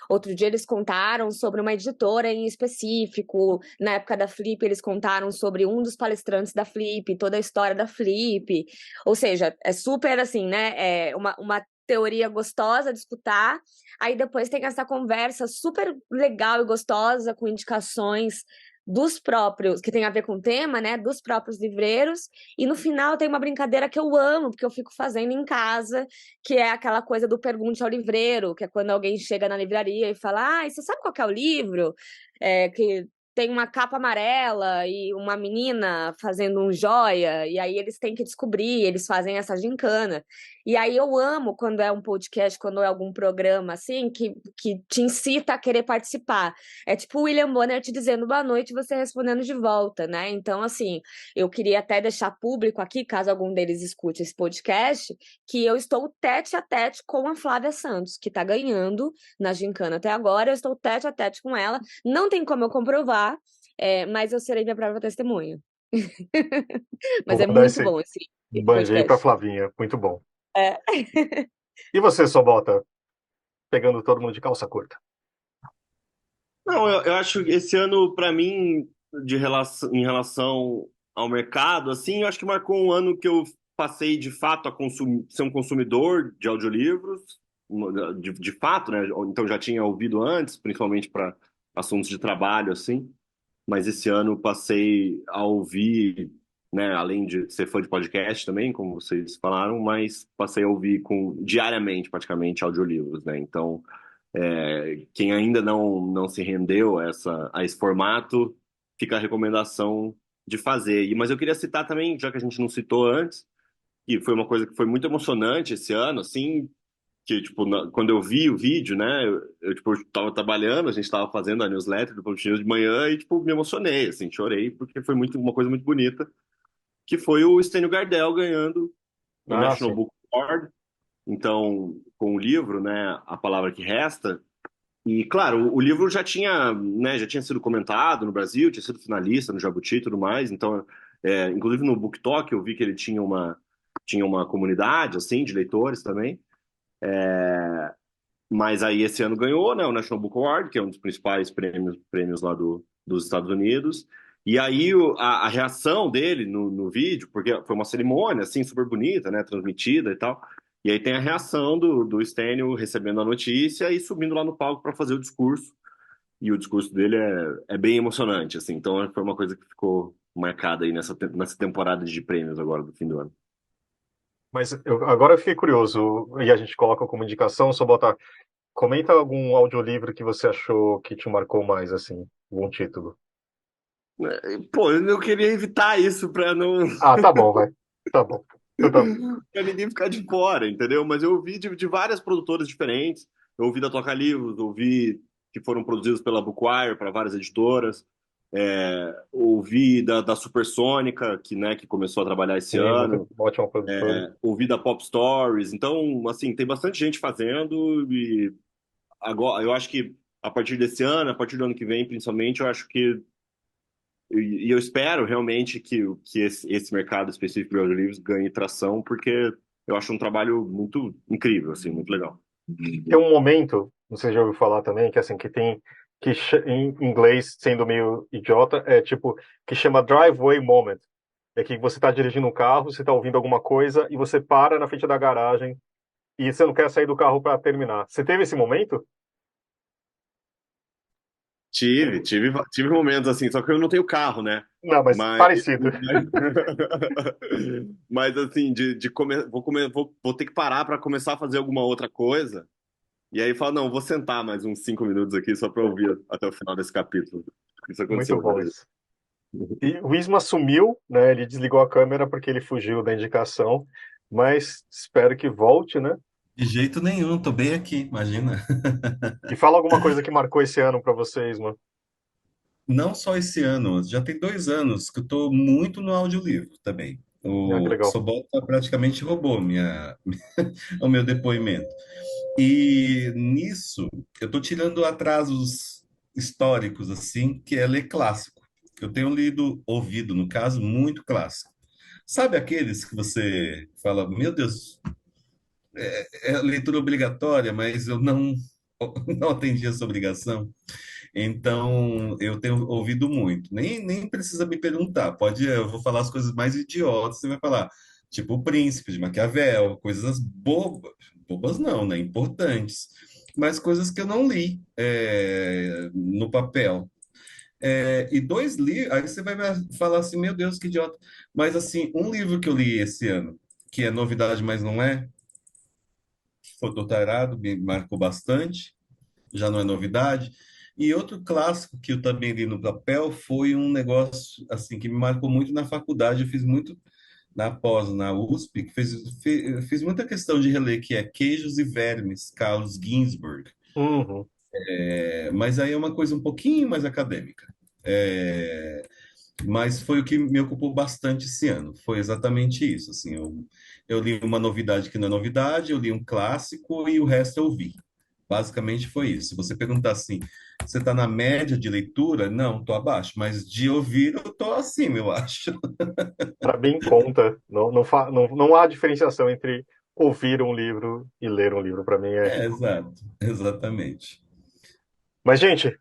S5: Outro dia eles contaram sobre uma editora em específico. Na época da Flip, eles contaram sobre um dos palestrantes da Flip, toda a história da Flip. Ou seja, é super assim, né? É uma teoria gostosa de escutar. Aí depois tem essa conversa super legal e gostosa com indicações dos próprios, que tem a ver com o tema, né? Dos próprios livreiros. E no final tem uma brincadeira que eu amo, porque eu fico fazendo em casa, que é aquela coisa do pergunte ao livreiro, que é quando alguém chega na livraria e fala: você sabe qual que é o livro? Que tem uma capa amarela e uma menina fazendo um joia, e aí eles têm que descobrir, eles fazem essa gincana. E aí eu amo quando é um podcast, quando é algum programa assim, que te incita a querer participar. É tipo o William Bonner te dizendo boa noite, você respondendo de volta, né? Então, assim, eu queria até deixar público aqui, caso algum deles escute esse podcast, que eu estou tete a tete com a Flávia Santos, que tá ganhando na gincana até agora, eu estou tete a tete com ela. Não tem como eu comprovar, mas eu serei minha própria testemunha. Mas
S6: Vou
S5: é
S6: mandar
S5: muito
S6: esse
S5: bom esse
S6: banjo aí pra
S5: podcast.
S6: Flavinha. Muito bom.
S5: É.
S6: E você, Sobota, pegando todo mundo de calça curta?
S4: Não, eu acho que esse ano, para mim, em relação ao mercado, assim, eu acho que marcou um ano que eu passei de fato a ser um consumidor de audiolivros, de fato, né? Então já tinha ouvido antes, principalmente para assuntos de trabalho, assim, mas esse ano passei a ouvir, né? Além de ser fã de podcast também, como vocês falaram, mas passei a ouvir diariamente, praticamente, audiolivros, né? Então Quem ainda não se rendeu a esse formato, fica a recomendação de fazer. Mas eu queria citar também, já que a gente não citou antes, que foi uma coisa que foi muito emocionante esse ano, assim, que, tipo, quando eu vi o vídeo, né, tipo, eu tava trabalhando, a gente tava fazendo a newsletter do Publish News de manhã e, tipo, me emocionei, assim, chorei, porque foi uma coisa muito bonita, que foi o Stênio Gardel ganhando o
S6: Ah,
S4: National
S6: sim.
S4: Book Award. Então, com o livro, né, A Palavra que Resta, e, claro, o livro já tinha, né, já tinha sido comentado no Brasil, tinha sido finalista no Jabuti e tudo mais, então, inclusive no BookTok eu vi que ele tinha uma comunidade, assim, de leitores também. Mas aí esse ano ganhou, né, o National Book Award, que é um dos principais prêmios lá dos Estados Unidos. E aí a reação dele no vídeo, porque foi uma cerimônia assim super bonita, né, transmitida e tal. E aí tem a reação do Stênio recebendo a notícia e subindo lá no palco para fazer o discurso. E o discurso dele é bem emocionante, assim. Então foi uma coisa que ficou marcada aí nessa temporada de prêmios agora do fim do ano.
S6: Mas agora eu fiquei curioso, e a gente coloca como indicação, só botar. Comenta algum audiolivro que você achou que te marcou mais, assim, algum título.
S4: Pô, eu queria evitar isso para não
S6: Ah, tá bom, vai. Tá bom. Então tá.
S4: pra ninguém ficar de fora, entendeu? Mas eu ouvi de várias produtoras diferentes. Eu ouvi da Toca Livros, ouvi que foram produzidos pela Bookwire para várias editoras. Ouvi da Supersônica, que começou a trabalhar esse
S6: Sim, muito
S4: ano.
S6: ótima produtora.
S4: Ouvi da Pop Stories. Então, assim, tem bastante gente fazendo e agora eu acho que a partir desse ano, a partir do ano que vem, principalmente, eu acho que e eu espero realmente que esse mercado específico de audiolivros ganhe tração, porque eu acho um trabalho muito incrível, assim, muito legal.
S6: Tem um momento, você já ouviu falar também, que assim, que tem, em inglês, sendo meio idiota, é tipo, que chama driveway moment. É que você está dirigindo um carro, você está ouvindo alguma coisa e você para na frente da garagem e você não quer sair do carro para terminar. Você teve esse momento?
S4: Tive momentos assim, só que eu não tenho carro, né?
S6: Não, mas
S4: Mas,
S6: parecido.
S4: mas assim, vou ter que parar para começar a fazer alguma outra coisa. E aí fala, não, vou sentar mais uns 5 minutos aqui só para ouvir até o final desse capítulo. Isso
S6: Muito
S4: aconteceu
S6: bom
S4: várias vezes.
S6: isso. E o Isma sumiu, né? Ele desligou a câmera porque ele fugiu da indicação, mas espero que volte, né?
S2: De jeito nenhum, tô bem aqui, imagina.
S6: E fala alguma coisa que marcou esse ano para vocês, mano.
S2: Não só esse ano, já tem 2 anos que eu estou muito no audiolivro também.
S6: Ah, que
S2: O
S6: legal.
S2: Sobota praticamente roubou o meu depoimento. E nisso, eu estou tirando atrasos históricos, assim, que é ler clássico. Eu tenho ouvido, no caso, muito clássico. Sabe aqueles que você fala, meu Deus, é leitura obrigatória, mas eu não, não atendi essa obrigação? Então, eu tenho ouvido muito. Nem precisa me perguntar. Eu vou falar as coisas mais idiotas, você vai falar. Tipo O Príncipe de Maquiavel, coisas bobas. Bobas não, né? Importantes. Mas coisas que eu não li no papel. E 2 livros, aí você vai me falar assim, meu Deus, que idiota. Mas assim, um livro que eu li esse ano, que é novidade, mas não é, foi Doutorado, me marcou bastante, já não é novidade. E outro clássico que eu também li no papel foi um negócio assim que me marcou muito na faculdade. Eu fiz muito na pós, na USP, fiz muita questão de reler, que é Queijos e Vermes, Carlos Ginzburg.
S6: Uhum.
S2: Mas aí é uma coisa um pouquinho mais acadêmica. É, mas foi o que me ocupou bastante esse ano. Foi exatamente isso. Assim, eu li uma novidade que não é novidade, eu li um clássico e o resto eu vi. Basicamente foi isso. Se você perguntar assim, você está na média de leitura? Não, estou abaixo, mas de ouvir eu estou acima, eu acho.
S6: Para bem em conta. Não há diferenciação entre ouvir um livro e ler um livro. Para mim é.
S2: Exato, exatamente.
S6: Mas, gente,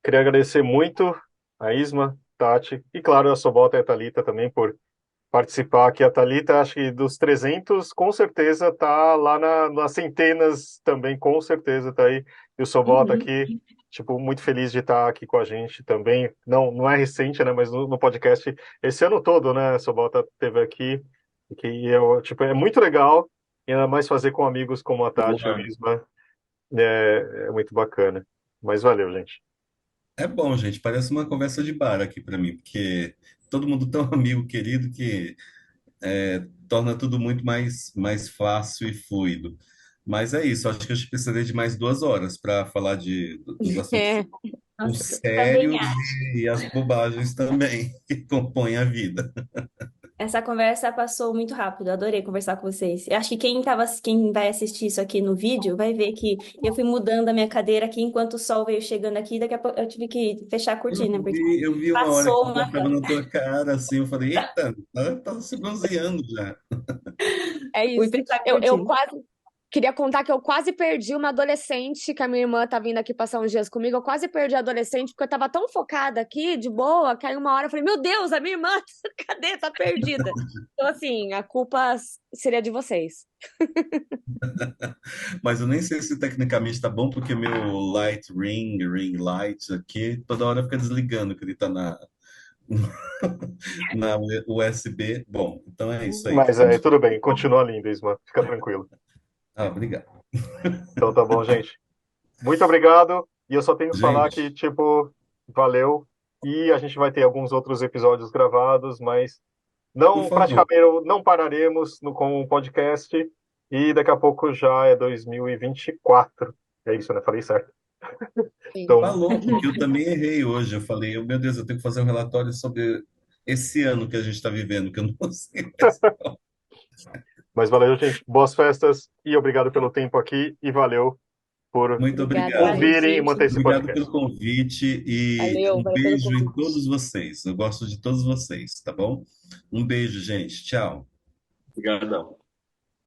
S6: queria agradecer muito a Isma, Tati e, claro, a Sobota e a Thalita também por participar aqui. A Thalita, acho que dos 300, com certeza tá lá nas centenas também, com certeza tá aí. E o Sobota
S3: Uhum.
S6: aqui, tipo, muito feliz de estar aqui com a gente também. Não é recente, né, mas no podcast esse ano todo, né, a Sobota esteve aqui. E eu, tipo, é muito legal, e ainda mais fazer com amigos como a Tati e o
S2: Boa.
S6: Isma. É muito bacana. Mas valeu, gente.
S2: É bom, gente, parece uma conversa de bar aqui para mim, porque todo mundo tão amigo, querido, que torna tudo muito mais fácil e fluido. Mas é isso, acho que a gente precisaria de mais 2 horas para falar dos assuntos
S5: É,
S3: Nossa,
S2: os
S3: eu também
S2: sérios
S3: acho.
S2: e as bobagens também que compõem a vida.
S3: Essa conversa passou muito rápido, eu adorei conversar com vocês. Eu acho que quem vai assistir isso aqui no vídeo vai ver que eu fui mudando a minha cadeira aqui enquanto o sol veio chegando aqui, daqui a pouco eu tive que fechar a cortina, porque
S2: Eu vi uma hora que
S3: passou
S2: o sol
S3: uma.
S2: estava na tua cara, assim, eu falei, eita, tá se bronzeando já.
S5: é
S3: Fui
S5: isso.
S3: fechar a
S5: Eu
S3: cortina.
S5: quase queria contar que eu quase perdi uma adolescente, que a minha irmã tá vindo aqui passar uns dias comigo. Eu quase perdi a adolescente, porque eu tava tão focada aqui, de boa, que aí uma hora eu falei, meu Deus, a minha irmã, cadê? Tá perdida. Então, assim, a culpa seria de vocês.
S2: Mas eu nem sei se tecnicamente tá bom, porque meu ring light aqui, toda hora fica desligando, que ele tá na USB. Bom, então é isso aí.
S6: Mas
S2: Vamos.
S6: tudo bem, continua lindo, Isma. Fica tranquilo.
S2: Ah, obrigado.
S6: Então tá bom, gente. Muito obrigado. E eu só tenho que falar que,
S2: Gente,
S6: tipo, valeu. E a gente vai ter alguns outros episódios gravados, mas
S2: por
S6: não,
S2: favor.
S6: praticamente não pararemos com o podcast. E daqui a pouco já é 2024. É isso, né? Falei certo.
S5: Sim.
S6: Então,
S2: Falou, porque eu também errei hoje. Eu falei, meu Deus, eu tenho que fazer um relatório sobre esse ano que a gente está vivendo, que eu não sei.
S6: mas valeu, gente. Boas festas e obrigado pelo tempo aqui. E valeu por
S2: Muito
S5: Obrigada,
S2: obrigado.
S3: Valeu,
S6: ouvirem e
S3: gente.
S6: manter esse
S2: Obrigado
S6: podcast.
S2: pelo convite e
S5: Valeu,
S2: um
S5: valeu pelo
S2: beijo em
S5: convite.
S2: todos vocês. Eu gosto de todos vocês, tá bom? Um beijo, gente. Tchau.
S4: Obrigadão.